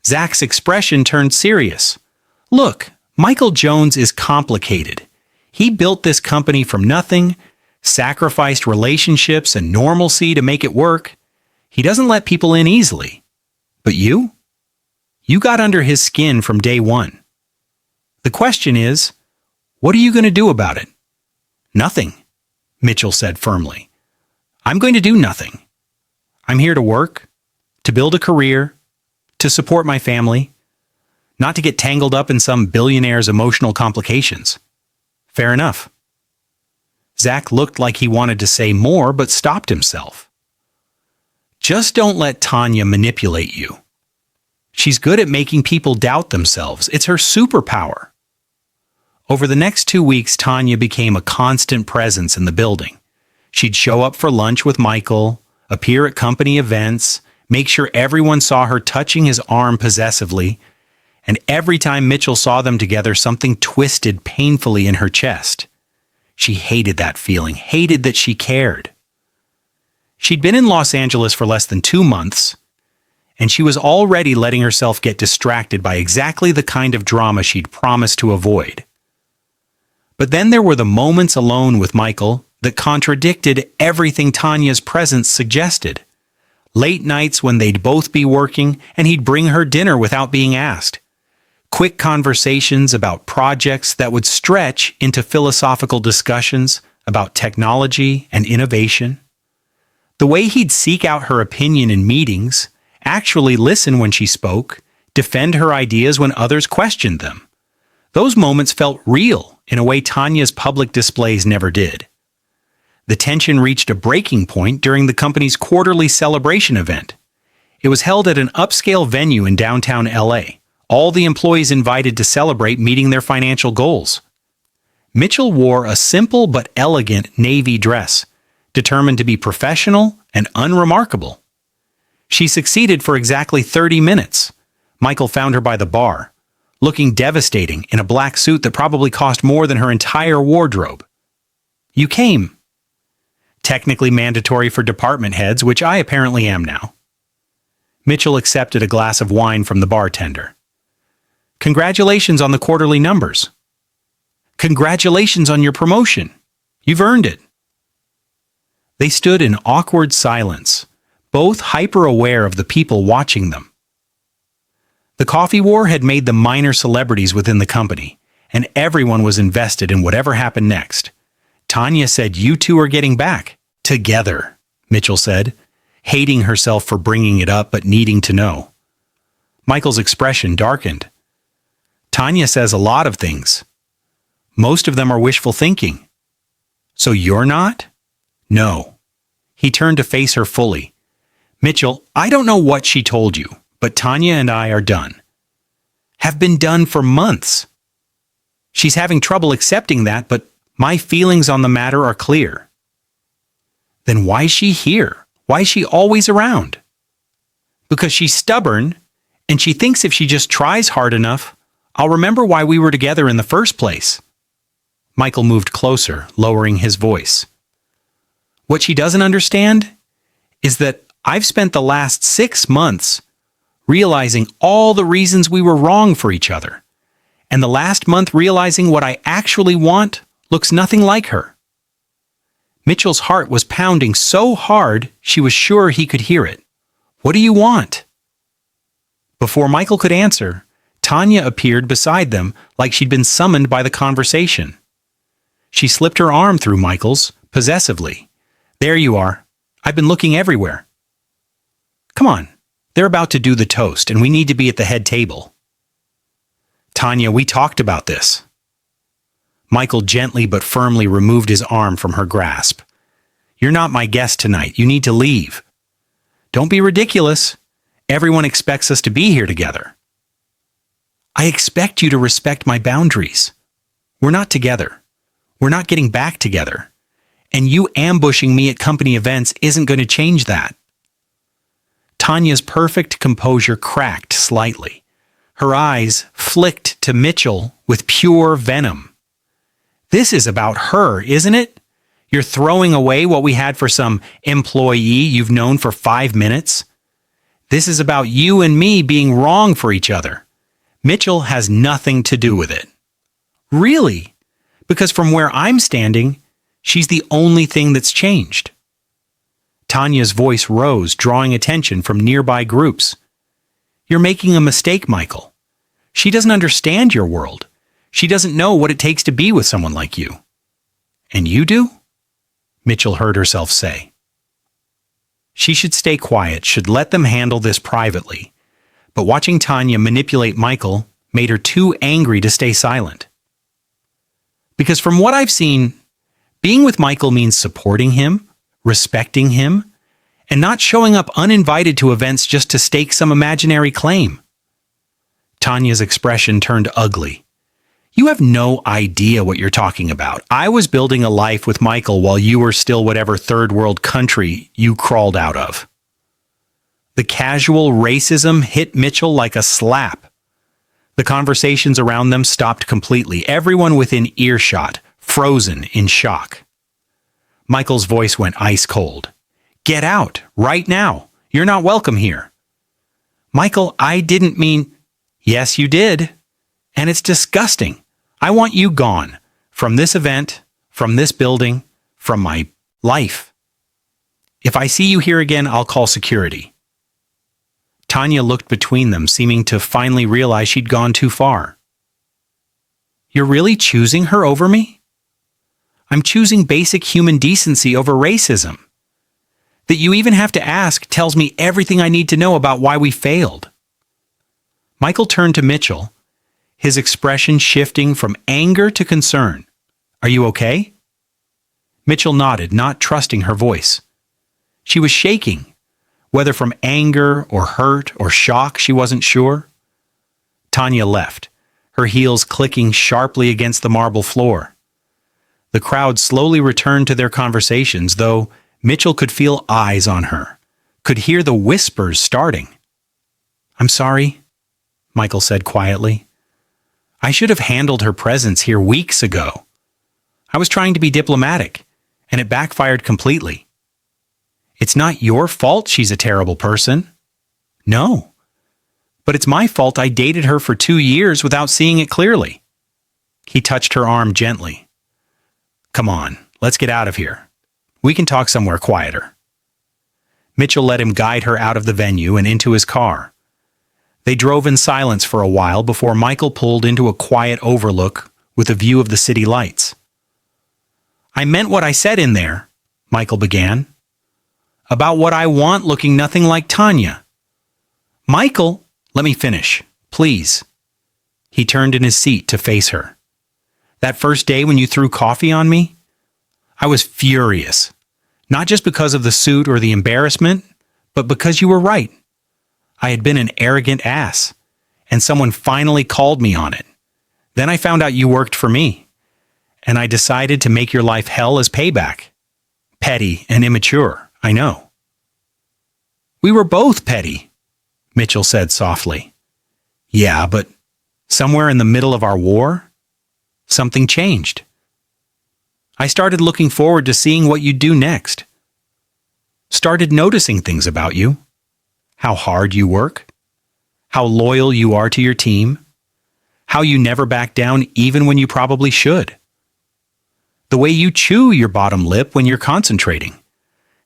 Zach's expression turned serious. "Look, Michael Jones is complicated. He built this company from nothing, sacrificed relationships and normalcy to make it work. He doesn't let people in easily. But you? You got under his skin from day one. The question is, what are you going to do about it?" "Nothing," Mitchell said firmly. "I'm going to do nothing. I'm here to work, to build a career, to support my family, not to get tangled up in some billionaire's emotional complications." "Fair enough." Zach looked like he wanted to say more, but stopped himself. "Just don't let Tanya manipulate you. She's good at making people doubt themselves. It's her superpower." Over the next 2 weeks, Tanya became a constant presence in the building. She'd show up for lunch with Michael, appear at company events, make sure everyone saw her touching his arm possessively, and every time Mitchell saw them together, something twisted painfully in her chest. She hated that feeling, hated that she cared. She'd been in Los Angeles for less than 2 months, and she was already letting herself get distracted by exactly the kind of drama she'd promised to avoid. But then there were the moments alone with Michael that contradicted everything Tanya's presence suggested. Late nights when they'd both be working and he'd bring her dinner without being asked. Quick conversations about projects that would stretch into philosophical discussions about technology and innovation. The way he'd seek out her opinion in meetings, actually listen when she spoke, defend her ideas when others questioned them. Those moments felt real in a way Tanya's public displays never did. The tension reached a breaking point during the company's quarterly celebration event. It was held at an upscale venue in downtown LA. All the employees invited to celebrate meeting their financial goals. Mitchell wore a simple but elegant navy dress, determined to be professional and unremarkable. She succeeded for exactly 30 minutes. Michael found her by the bar, looking devastating in a black suit that probably cost more than her entire wardrobe. "You came." Technically mandatory for department heads, which I apparently am now. Mitchell accepted a glass of wine from the bartender. "Congratulations on the quarterly numbers." "Congratulations on your promotion." You've earned it." They stood in awkward silence, both hyper-aware of the people watching them. The coffee war had made them minor celebrities within the company, and everyone was invested in whatever happened next. "Tanya said you two are getting back. Together," Mitchell said, hating herself for bringing it up but needing to know. Michael's expression darkened. "Tanya says a lot of things. Most of them are wishful thinking. So you're not?" "No." He turned to face her fully. "Mitchell, I don't know what she told you, but Tanya and I are done. Have been done for months. She's having trouble accepting that, but my feelings on the matter are clear." "Then why's she here? Why's she always around?" "Because she's stubborn, and she thinks if she just tries hard enough, I'll remember why we were together in the first place." Michael moved closer, lowering his voice. "What she doesn't understand is that I've spent the last 6 months realizing all the reasons we were wrong for each other, and the last month realizing what I actually want looks nothing like her." Mitchell's heart was pounding so hard she was sure he could hear it. "What do you want?" Before Michael could answer, Tanya appeared beside them like she'd been summoned by the conversation. She slipped her arm through Michael's, possessively. "There you are. I've been looking everywhere." "Come on. They're about to do the toast, and we need to be at the head table." "Tanya, we talked about this." Michael gently but firmly removed his arm from her grasp. "You're not my guest tonight. You need to leave." "Don't be ridiculous. Everyone expects us to be here together." "I expect you to respect my boundaries. We're not together. We're not getting back together. And you ambushing me at company events isn't going to change that." Tanya's perfect composure cracked slightly. Her eyes flicked to Mitchell with pure venom. "This is about her, isn't it? You're throwing away what we had for some employee you've known for 5 minutes? This is about you and me being wrong for each other. Mitchell has nothing to do with it." "Really? Because from where I'm standing, she's the only thing that's changed." Tanya's voice rose, drawing attention from nearby groups. "You're making a mistake, Michael. She doesn't understand your world. She doesn't know what it takes to be with someone like you." "And you do?" Mitchell heard herself say. She should stay quiet, should let them handle this privately. But watching Tanya manipulate Michael made her too angry to stay silent. "Because from what I've seen, being with Michael means supporting him, respecting him, and not showing up uninvited to events just to stake some imaginary claim." Tanya's expression turned ugly. "You have no idea what you're talking about. I was building a life with Michael while you were still whatever third world country you crawled out of." The casual racism hit Mitchell like a slap. The conversations around them stopped completely, everyone within earshot, frozen in shock. Michael's voice went ice cold. "Get out, right now. You're not welcome here." "Michael, I didn't mean—" "Yes, you did. And it's disgusting. I want you gone. From this event, from this building, from my life. If I see you here again, I'll call security." Tanya looked between them, seeming to finally realize she'd gone too far. "You're really choosing her over me?" "I'm choosing basic human decency over racism. That you even have to ask tells me everything I need to know about why we failed." Michael turned to Mitchell, his expression shifting from anger to concern. "Are you okay?" Mitchell nodded, not trusting her voice. She was shaking, whether from anger or hurt or shock, she wasn't sure. Tanya left, her heels clicking sharply against the marble floor. The crowd slowly returned to their conversations, though Mitchell could feel eyes on her, could hear the whispers starting. "I'm sorry," Michael said quietly. "I should have handled her presence here weeks ago. I was trying to be diplomatic, and it backfired completely. It's not your fault she's a terrible person. No. But it's my fault I dated her for 2 years without seeing it clearly." He touched her arm gently. "Come on, let's get out of here. We can talk somewhere quieter." Mitchell let him guide her out of the venue and into his car. They drove in silence for a while before Michael pulled into a quiet overlook with a view of the city lights. "I meant what I said in there," Michael began. "About what I want looking nothing like Tanya." "Michael, let me finish, please." He turned in his seat to face her. "That first day when you threw coffee on me, I was furious. Not just because of the suit or the embarrassment, but because you were right. I had been an arrogant ass, and someone finally called me on it. Then I found out you worked for me, and I decided to make your life hell as payback. Petty and immature, I know." "We were both petty," Mitchell said softly. "Yeah, but somewhere in the middle of our war, something changed. I started looking forward to seeing what you'd do next. Started noticing things about you. How hard you work. How loyal you are to your team. How you never back down even when you probably should. The way you chew your bottom lip when you're concentrating.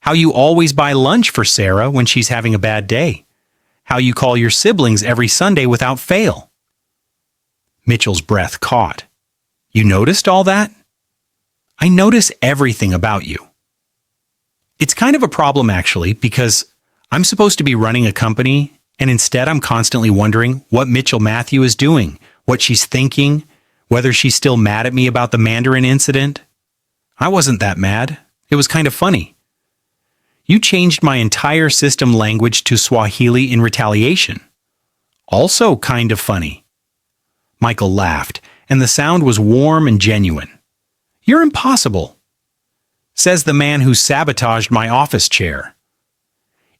How you always buy lunch for Sarah when she's having a bad day. How you call your siblings every Sunday without fail." Mitchell's breath caught. "You noticed all that?" "I notice everything about you." It's kind of a problem, actually, because I'm supposed to be running a company, and instead I'm constantly wondering what Mitchell Matthew is doing, what she's thinking, whether she's still mad at me about the Mandarin incident. I wasn't that mad. It was kind of funny. You changed my entire system language to Swahili in retaliation. Also kind of funny. Michael laughed, and the sound was warm and genuine. "You're impossible," says the man who sabotaged my office chair.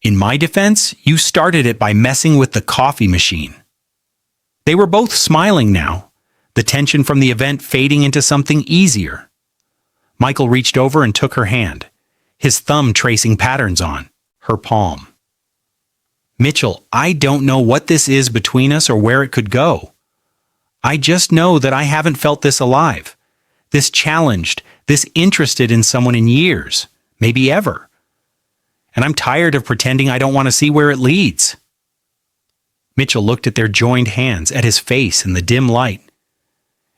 "In my defense, you started it by messing with the coffee machine." They were both smiling now, the tension from the event fading into something easier. Michael reached over and took her hand, his thumb tracing patterns on her palm. "Mitchell, I don't know what this is between us or where it could go. I just know that I haven't felt this alive, this challenged, this interested in someone in years, maybe ever. And I'm tired of pretending I don't want to see where it leads." Mitchell looked at their joined hands, at his face in the dim light,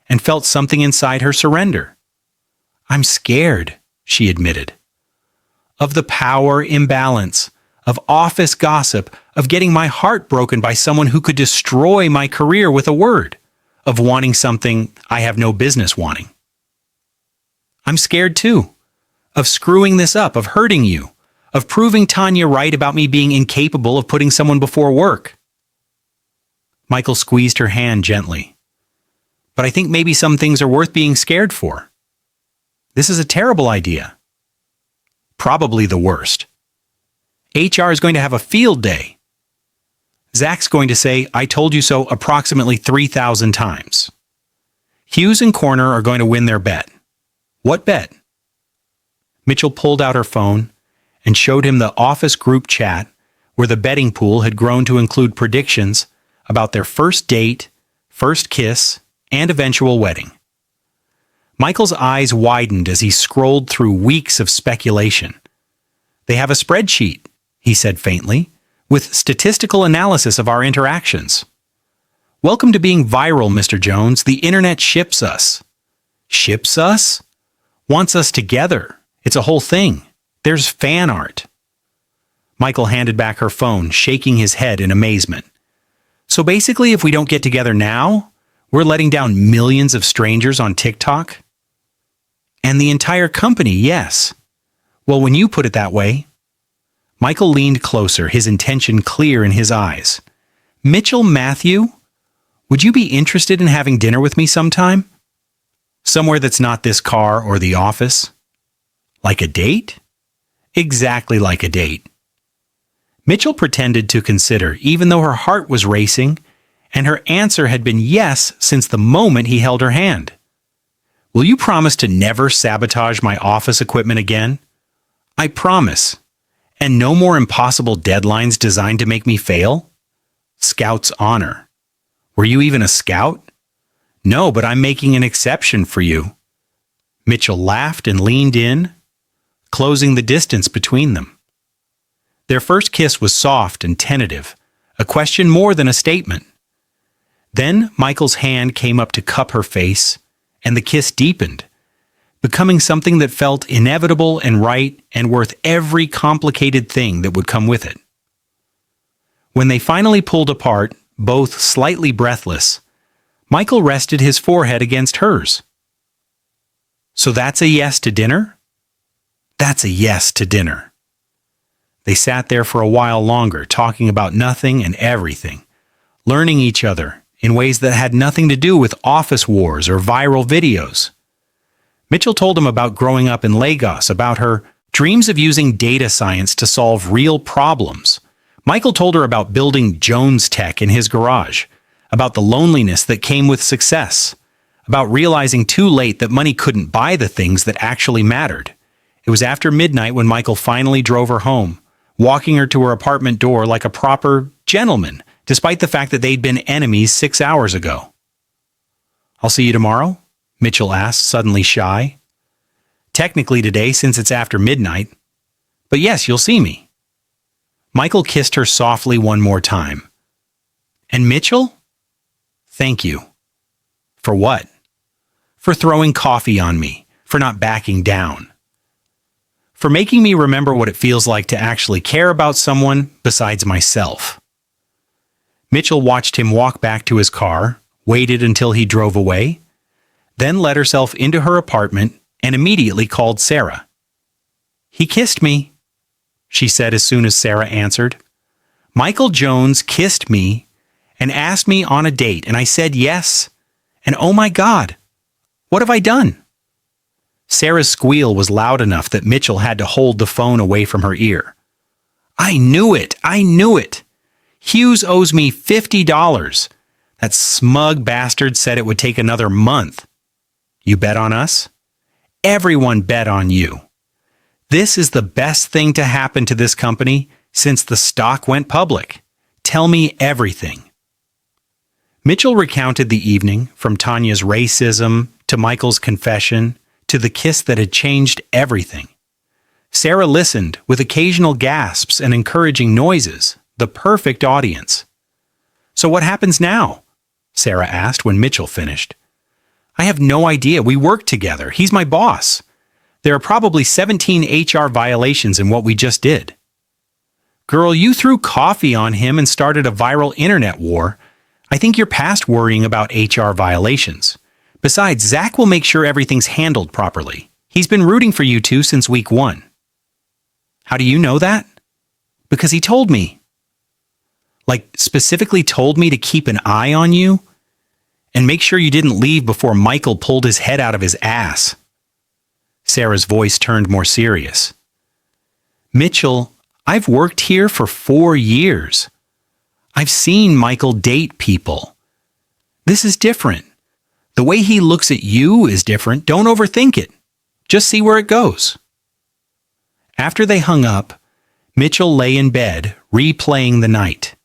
and felt something inside her surrender. "I'm scared," she admitted. "Of the power imbalance, of office gossip, of getting my heart broken by someone who could destroy my career with a word, of wanting something I have no business wanting. I'm scared too, of screwing this up, of hurting you, of proving Tanya right about me being incapable of putting someone before work." Michael squeezed her hand gently. "But I think maybe some things are worth being scared for. This is a terrible idea. Probably the worst. HR is going to have a field day. Zach's going to say, 'I told you so' approximately 3,000 times. Hughes and Corner are going to win their bet." "What bet?" Mitchell pulled out her phone and showed him the office group chat where the betting pool had grown to include predictions about their first date, first kiss, and eventual wedding. Michael's eyes widened as he scrolled through weeks of speculation. "They have a spreadsheet," he said faintly, "with statistical analysis of our interactions. Welcome to being viral, Mr. Jones. The internet ships us." "Ships us?" "Wants us together. It's a whole thing. There's fan art." Michael handed back her phone, shaking his head in amazement. "So basically, if we don't get together now, we're letting down millions of strangers on TikTok?" "And the entire company, yes." "Well, when you put it that way." Michael leaned closer, his intention clear in his eyes. "Mitchell Matthew, would you be interested in having dinner with me sometime? Somewhere that's not this car or the office? Like a date?" "Exactly like a date." Mitchell pretended to consider, even though her heart was racing, and her answer had been yes since the moment he held her hand. "Will you promise to never sabotage my office equipment again?" "I promise. And no more impossible deadlines designed to make me fail?" "Scout's honor." "Were you even a scout?" "No, but I'm making an exception for you." Mitchell laughed and leaned in, closing the distance between them. Their first kiss was soft and tentative, a question more than a statement. Then Michael's hand came up to cup her face, and the kiss deepened, becoming something that felt inevitable and right and worth every complicated thing that would come with it. When they finally pulled apart, both slightly breathless, Michael rested his forehead against hers. "So that's a yes to dinner?" "That's a yes to dinner." They sat there for a while longer, talking about nothing and everything, learning each other in ways that had nothing to do with office wars or viral videos. Mitchell told him about growing up in Lagos, about her dreams of using data science to solve real problems. Michael told her about building Jones Tech in his garage, about the loneliness that came with success, about realizing too late that money couldn't buy the things that actually mattered. It was after midnight when Michael finally drove her home, walking her to her apartment door like a proper gentleman, despite the fact that they'd been enemies 6 hours ago. "I'll see you tomorrow?" Mitchell asked, suddenly shy. "Technically today, since it's after midnight. But yes, you'll see me." Michael kissed her softly one more time. "And Mitchell? Thank you." "For what?" "For throwing coffee on me, for not backing down. For making me remember what it feels like to actually care about someone besides myself." Mitchell watched him walk back to his car, waited until he drove away, then let herself into her apartment and immediately called Sarah. "He kissed me," she said as soon as Sarah answered. "Michael Jones kissed me and asked me on a date, and I said yes. And oh my God, what have I done?" Sarah's squeal was loud enough that Mitchell had to hold the phone away from her ear. "I knew it! I knew it! Hughes owes me $50. That smug bastard said it would take another month. You bet on us? Everyone bet on you. This is the best thing to happen to this company since the stock went public. Tell me everything." Mitchell recounted the evening, from Tanya's racism to Michael's confession to the kiss that had changed everything. Sarah listened with occasional gasps and encouraging noises, the perfect audience. "So what happens now?" Sarah asked when Mitchell finished. "I have no idea. We work together. He's my boss. There are probably 17 HR violations in what we just did." "Girl, you threw coffee on him and started a viral internet war. I think you're past worrying about HR violations. Besides, Zach will make sure everything's handled properly. He's been rooting for you two since week 1. "How do you know that?" "Because he told me." "Like, specifically told me to keep an eye on you? And make sure you didn't leave before Michael pulled his head out of his ass." Sarah's voice turned more serious. "Mitchell, I've worked here for 4 years. I've seen Michael date people. This is different. The way he looks at you is different. Don't overthink it. Just see where it goes." After they hung up, Mitchell lay in bed, replaying the night.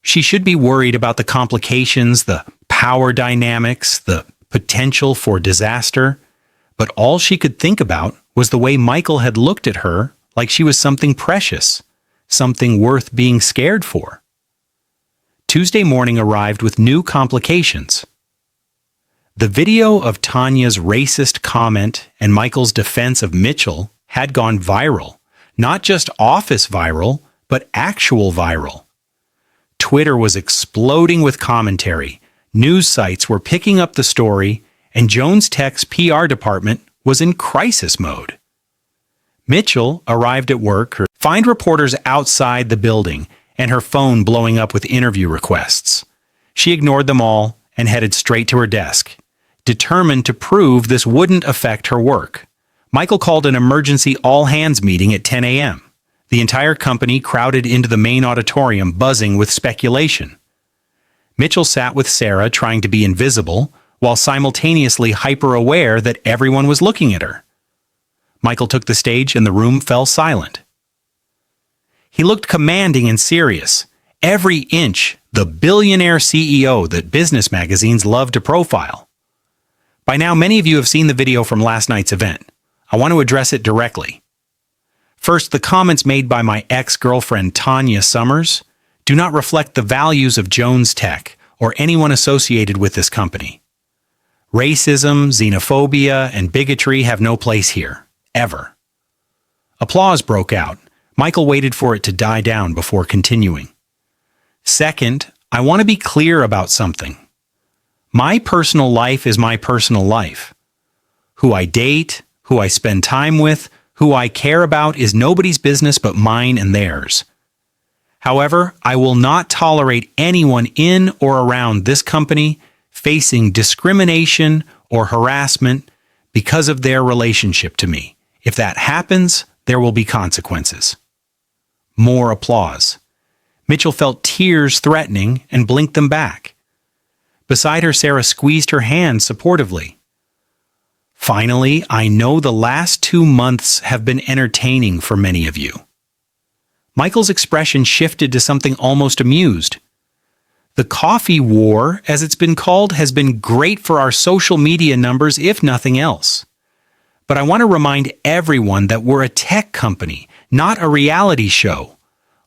She should be worried about the complications, the power dynamics, the potential for disaster, but all she could think about was the way Michael had looked at her like she was something precious, something worth being scared for. Tuesday morning arrived with new complications. The video of Tanya's racist comment and Michael's defense of Mitchell had gone viral, not just office viral, but actual viral. Twitter was exploding with commentary, news sites were picking up the story, and Jones Tech's PR department was in crisis mode. Mitchell arrived at work, to find reporters outside the building, and her phone blowing up with interview requests. She ignored them all and headed straight to her desk, determined to prove this wouldn't affect her work. Michael called an emergency all-hands meeting at 10 a.m. The entire company crowded into the main auditorium, buzzing with speculation. Mitchell sat with Sarah, trying to be invisible, while simultaneously hyper-aware that everyone was looking at her. Michael took the stage and the room fell silent. He looked commanding and serious, every inch the billionaire CEO that business magazines love to profile. By now, many of you have seen the video from last night's event. I want to address it directly. First, the comments made by my ex-girlfriend Tanya Summers do not reflect the values of Jones Tech or anyone associated with this company. Racism, xenophobia, and bigotry have no place here, ever. Applause broke out. Michael waited for it to die down before continuing. Second, I want to be clear about something. My personal life is my personal life. Who I date, who I spend time with, who I care about is nobody's business but mine and theirs. However, I will not tolerate anyone in or around this company facing discrimination or harassment because of their relationship to me. If that happens, there will be consequences. More applause. Mitchell felt tears threatening and blinked them back. Beside her, Sarah squeezed her hand supportively. Finally, I know the last 2 months have been entertaining for many of you. Michael's expression shifted to something almost amused. The coffee war, as it's been called, has been great for our social media numbers, if nothing else. But I want to remind everyone that we're a tech company, not a reality show.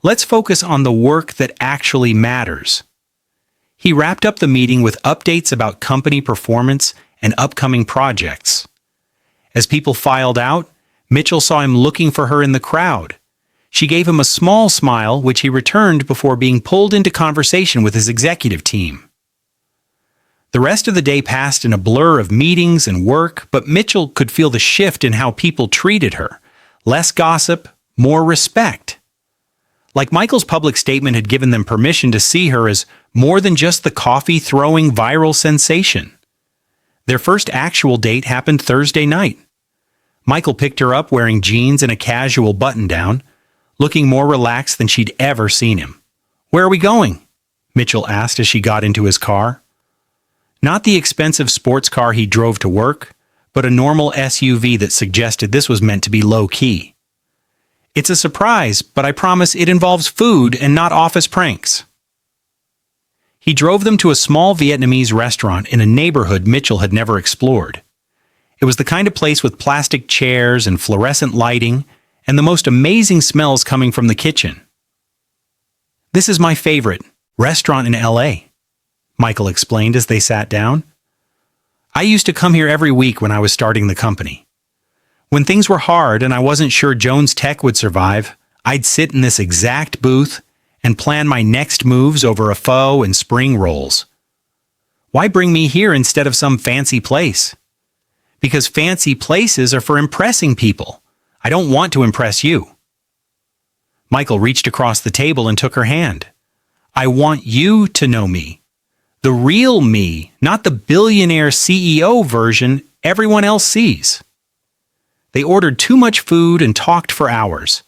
Let's focus on the work that actually matters. He wrapped up the meeting with updates about company performance and upcoming projects. As people filed out, Mitchell saw him looking for her in the crowd. She gave him a small smile, which he returned before being pulled into conversation with his executive team. The rest of the day passed in a blur of meetings and work, but Mitchell could feel the shift in how people treated her. Less gossip, more respect. Like Michael's public statement had given them permission to see her as more than just the coffee-throwing viral sensation. Their first actual date happened Thursday night. Michael picked her up wearing jeans and a casual button-down, looking more relaxed than she'd ever seen him. "Where are we going?" Mitchell asked as she got into his car. Not the expensive sports car he drove to work, but a normal SUV that suggested this was meant to be low-key. "It's a surprise, but I promise it involves food and not office pranks." He drove them to a small Vietnamese restaurant in a neighborhood Mitchell had never explored. It was the kind of place with plastic chairs and fluorescent lighting, and the most amazing smells coming from the kitchen. "This is my favorite restaurant in LA, Michael explained as they sat down. "I used to come here every week when I was starting the company. When things were hard and I wasn't sure Jones Tech would survive, I'd sit in this exact booth and plan my next moves over a pho and spring rolls. Why bring me here instead of some fancy place? Because fancy places are for impressing people. I don't want to impress you." Michael reached across the table and took her hand. "I want you to know me. The real me, not the billionaire CEO version everyone else sees." They ordered too much food and talked for hours.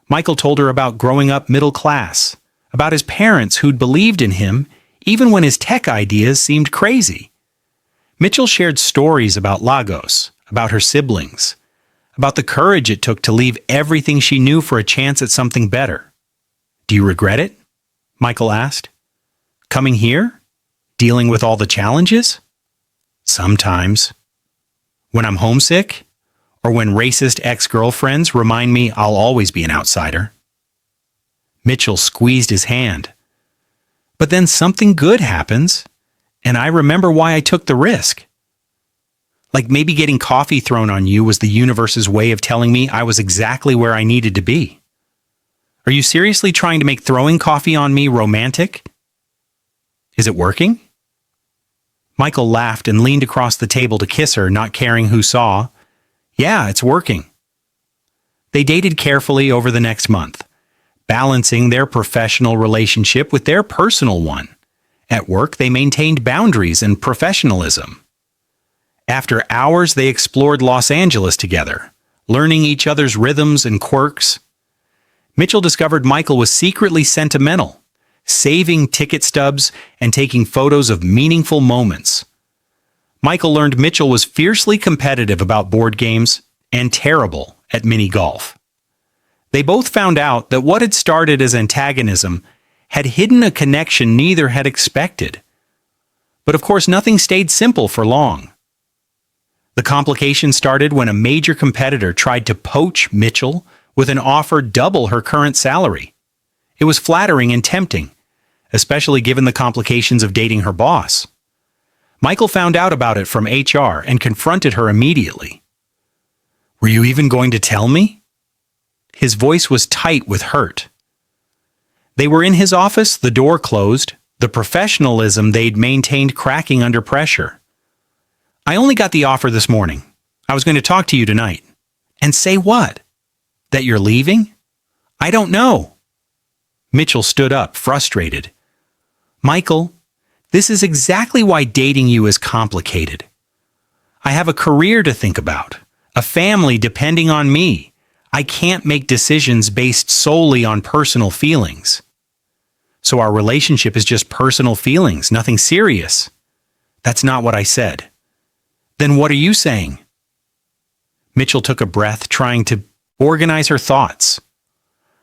Michael told her about growing up middle class, about his parents who'd believed in him even when his tech ideas seemed crazy. Mitchell shared stories about Lagos, about her siblings, about the courage it took to leave everything she knew for a chance at something better. "Do you regret it?" Michael asked. "Coming here? Dealing with all the challenges?" "Sometimes. When I'm homesick? Or when racist ex-girlfriends remind me I'll always be an outsider." Mitchell squeezed his hand. "But then something good happens, and I remember why I took the risk. Like maybe getting coffee thrown on you was the universe's way of telling me I was exactly where I needed to be. Are you seriously trying to make throwing coffee on me romantic? Is it working?" Michael laughed and leaned across the table to kiss her, not caring who saw. "Yeah, it's working." They dated carefully over the next month, balancing their professional relationship with their personal one. At work, they maintained boundaries and professionalism. After hours, they explored Los Angeles together, learning each other's rhythms and quirks. Mitchell discovered Michael was secretly sentimental, saving ticket stubs and taking photos of meaningful moments. Michael learned Mitchell was fiercely competitive about board games and terrible at mini golf. They both found out that what had started as antagonism had hidden a connection neither had expected. But of course, nothing stayed simple for long. The complication started when a major competitor tried to poach Mitchell with an offer double her current salary. It was flattering and tempting, especially given the complications of dating her boss. Michael found out about it from HR and confronted her immediately. "Were you even going to tell me?" His voice was tight with hurt. They were in his office, the door closed, the professionalism they'd maintained cracking under pressure. "I only got the offer this morning. I was going to talk to you tonight." "And say what? That you're leaving?" "I don't know." Mitchell stood up, frustrated. "Michael, this is exactly why dating you is complicated. I have a career to think about, a family depending on me. I can't make decisions based solely on personal feelings." "So our relationship is just personal feelings, nothing serious." "That's not what I said." "Then what are you saying?" Mitchell took a breath, trying to organize her thoughts.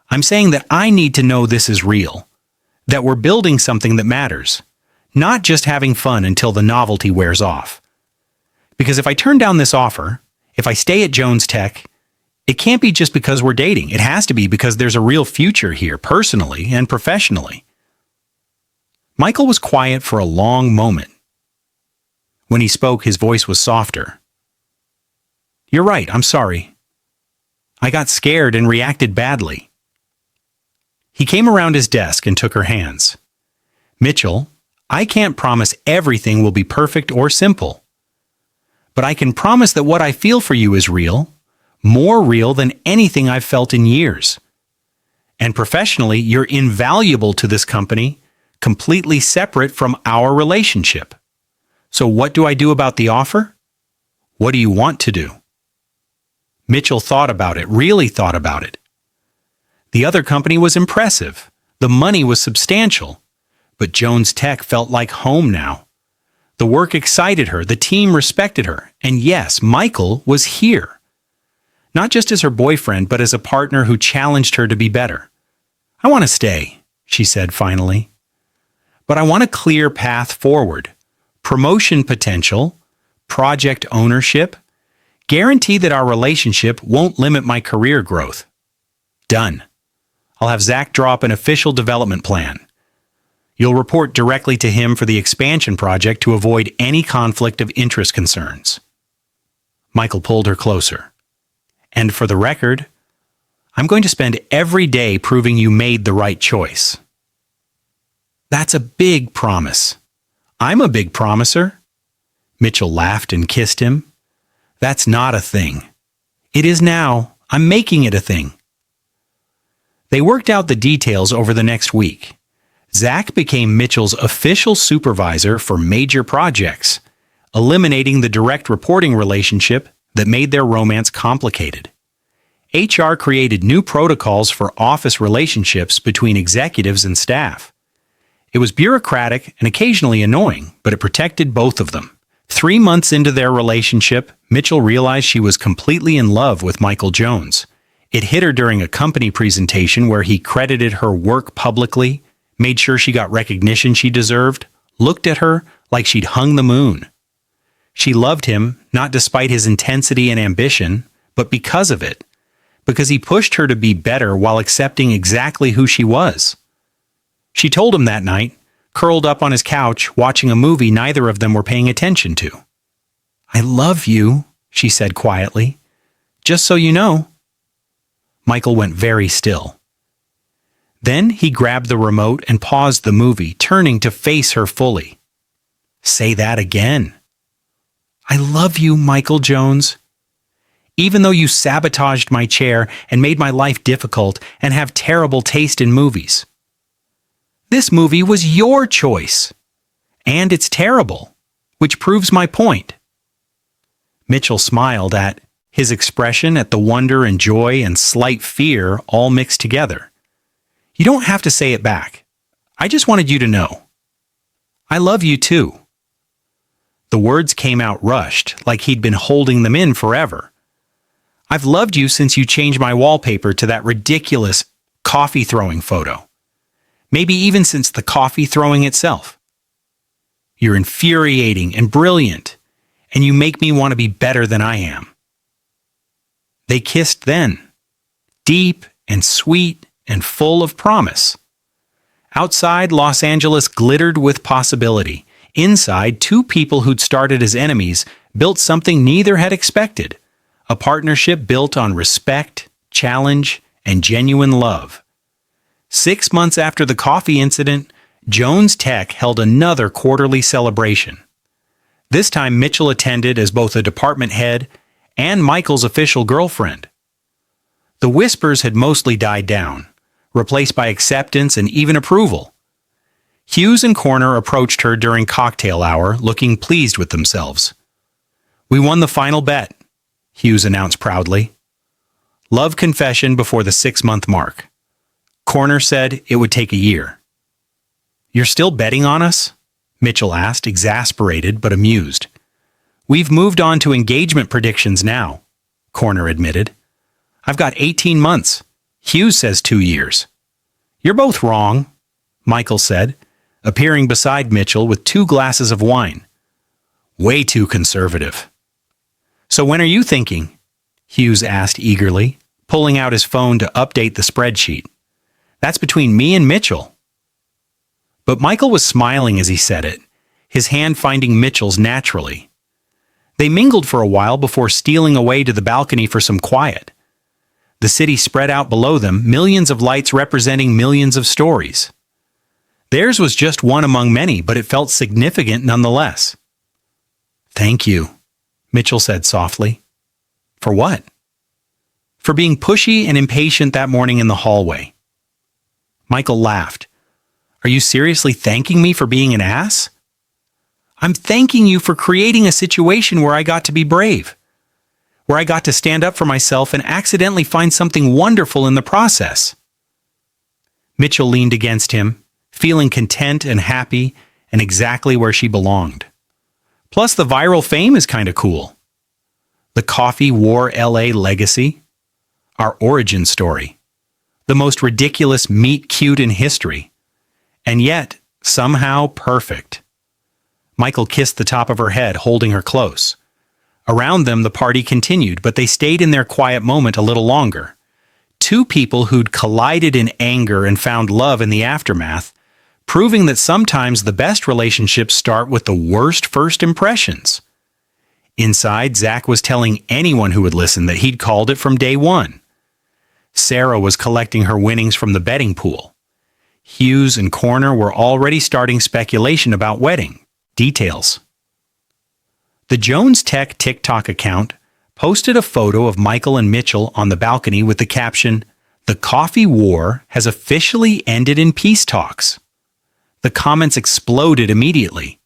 "I'm saying that I need to know this is real, that we're building something that matters, not just having fun until the novelty wears off. Because if I turn down this offer, if I stay at Jones Tech, it can't be just because we're dating. It has to be because there's a real future here, personally and professionally." Michael was quiet for a long moment. When he spoke, his voice was softer. "You're right, I'm sorry. I got scared and reacted badly." He came around his desk and took her hands. "Mitchell, I can't promise everything will be perfect or simple. But I can promise that what I feel for you is real, more real than anything I've felt in years. And professionally, you're invaluable to this company, completely separate from our relationship. So what do I do about the offer? What do you want to do?" Mitchell thought about it, really thought about it. The other company was impressive. The money was substantial. But Jones Tech felt like home now. The work excited her, the team respected her, and yes, Michael was here. Not just as her boyfriend, but as a partner who challenged her to be better. "I want to stay," she said finally. "But I want a clear path forward. Promotion potential, project ownership, guarantee that our relationship won't limit my career growth." "Done. I'll have Zach draw up an official development plan. You'll report directly to him for the expansion project to avoid any conflict of interest concerns." Michael pulled her closer. "And for the record, I'm going to spend every day proving you made the right choice." "That's a big promise." "I'm a big promiser." Mitchell laughed and kissed him. "That's not a thing." "It is now. I'm making it a thing." They worked out the details over the next week. Zach became Mitchell's official supervisor for major projects, eliminating the direct reporting relationship that made their romance complicated. HR created new protocols for office relationships between executives and staff. It was bureaucratic and occasionally annoying, but it protected both of them. 3 months into their relationship, Mitchell realized she was completely in love with Michael Jones. It hit her during a company presentation where he credited her work publicly, made sure she got recognition she deserved, looked at her like she'd hung the moon. She loved him, not despite his intensity and ambition, but because of it, because he pushed her to be better while accepting exactly who she was. She told him that night, curled up on his couch, watching a movie neither of them were paying attention to. "I love you," she said quietly. "Just so you know." Michael went very still. Then he grabbed the remote and paused the movie, turning to face her fully. "Say that again." "I love you, Michael Jones. Even though you sabotaged my chair and made my life difficult and have terrible taste in movies. This movie was your choice. And it's terrible, which proves my point." Mitchell smiled at his expression, at the wonder and joy and slight fear all mixed together. "You don't have to say it back. I just wanted you to know. I love you too." The words came out rushed, like he'd been holding them in forever. "I've loved you since you changed my wallpaper to that ridiculous coffee-throwing photo. Maybe even since the coffee throwing itself. You're infuriating and brilliant, and you make me want to be better than I am." They kissed then, deep and sweet and full of promise. Outside, Los Angeles glittered with possibility. Inside, two people who'd started as enemies built something neither had expected, a partnership built on respect, challenge, and genuine love. 6 months after the coffee incident, Jones Tech held another quarterly celebration. This time Mitchell attended as both a department head and Michael's official girlfriend. The whispers had mostly died down, replaced by acceptance and even approval. Hughes and Corner approached her during cocktail hour, looking pleased with themselves. "We won the final bet," Hughes announced proudly. "Love confession before the 6-month mark." Corner said it would take a year. "You're still betting on us?" Mitchell asked, exasperated but amused. "We've moved on to engagement predictions now," Corner admitted. "I've got 18 months. Hughes says 2 years. "You're both wrong," Michael said, appearing beside Mitchell with 2 glasses of wine. "Way too conservative." "So when are you thinking?" Hughes asked eagerly, pulling out his phone to update the spreadsheet. "That's between me and Mitchell." But Michael was smiling as he said it, his hand finding Mitchell's naturally. They mingled for a while before stealing away to the balcony for some quiet. The city spread out below them, millions of lights representing millions of stories. Theirs was just one among many, but it felt significant nonetheless. "Thank you," Mitchell said softly. "For what?" "For being pushy and impatient that morning in the hallway." Michael laughed. "Are you seriously thanking me for being an ass?" "I'm thanking you for creating a situation where I got to be brave, where I got to stand up for myself and accidentally find something wonderful in the process." Mitchell leaned against him, feeling content and happy and exactly where she belonged. Plus, the viral fame is kind of cool. The Coffee War LA legacy, our origin story, the most ridiculous meet cute in history, and yet somehow perfect. Michael kissed the top of her head, holding her close. Around them, the party continued, but they stayed in their quiet moment a little longer. Two people who'd collided in anger and found love in the aftermath, proving that sometimes the best relationships start with the worst first impressions. Inside, Zach was telling anyone who would listen that he'd called it from day one. Sarah was collecting her winnings from the betting pool. Hughes and Corner were already starting speculation about wedding details. The Jones Tech TikTok account posted a photo of Michael and Mitchell on the balcony with the caption, "The coffee war has officially ended in peace talks." The comments exploded immediately.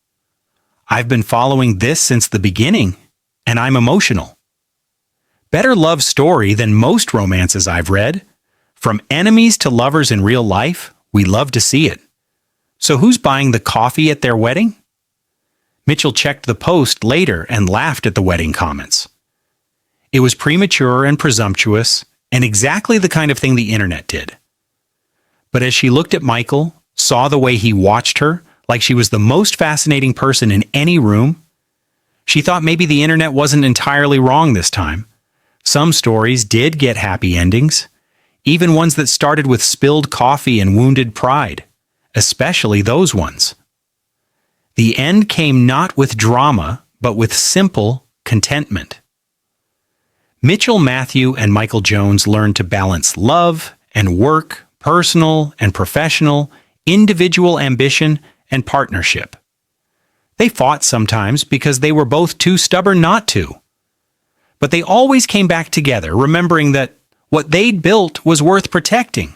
"I've been following this since the beginning, and I'm emotional." Better love story than most romances I've read. From enemies to lovers in real life, we love to see it. So who's buying the coffee at their wedding? Mitchell checked the post later and laughed at the wedding comments. It was premature and presumptuous, and exactly the kind of thing the internet did. But as she looked at Michael, saw the way he watched her, like she was the most fascinating person in any room, she thought maybe the internet wasn't entirely wrong this time. Some stories did get happy endings, even ones that started with spilled coffee and wounded pride, especially those ones. The end came not with drama, but with simple contentment. Mitchell Matthew and Michael Jones learned to balance love and work, personal and professional, individual ambition and partnership. They fought sometimes because they were both too stubborn not to. But they always came back together, remembering that what they'd built was worth protecting.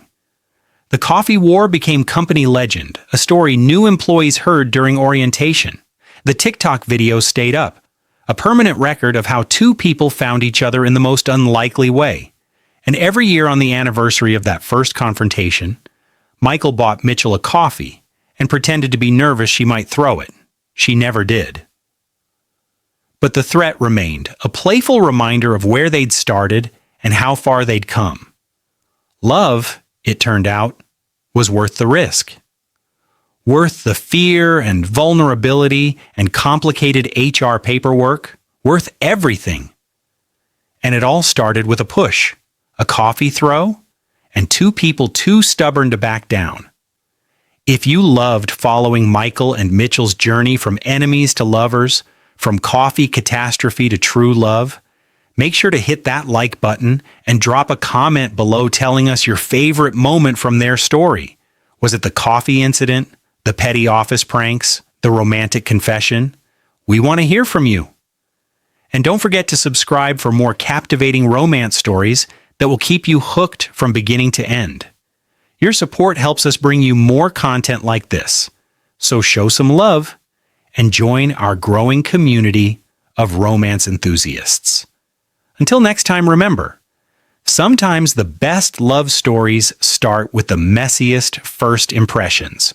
The coffee war became company legend, a story new employees heard during orientation. The TikTok video stayed up, a permanent record of how two people found each other in the most unlikely way. And every year on the anniversary of that first confrontation, Michael bought Mitchell a coffee and pretended to be nervous she might throw it. She never did. But the threat remained, a playful reminder of where they'd started and how far they'd come. Love, it turned out, was worth the risk. Worth the fear and vulnerability and complicated HR paperwork, worth everything. And it all started with a push, a coffee throw, and two people too stubborn to back down. If you loved following Michael and Mitchell's journey from enemies to lovers, from coffee catastrophe to true love, make sure to hit that like button and drop a comment below telling us your favorite moment from their story. Was it the coffee incident, the petty office pranks, the romantic confession? We want to hear from you. And don't forget to subscribe for more captivating romance stories that will keep you hooked from beginning to end. Your support helps us bring you more content like this. So show some love and join our growing community of romance enthusiasts. Until next time, remember, sometimes the best love stories start with the messiest first impressions.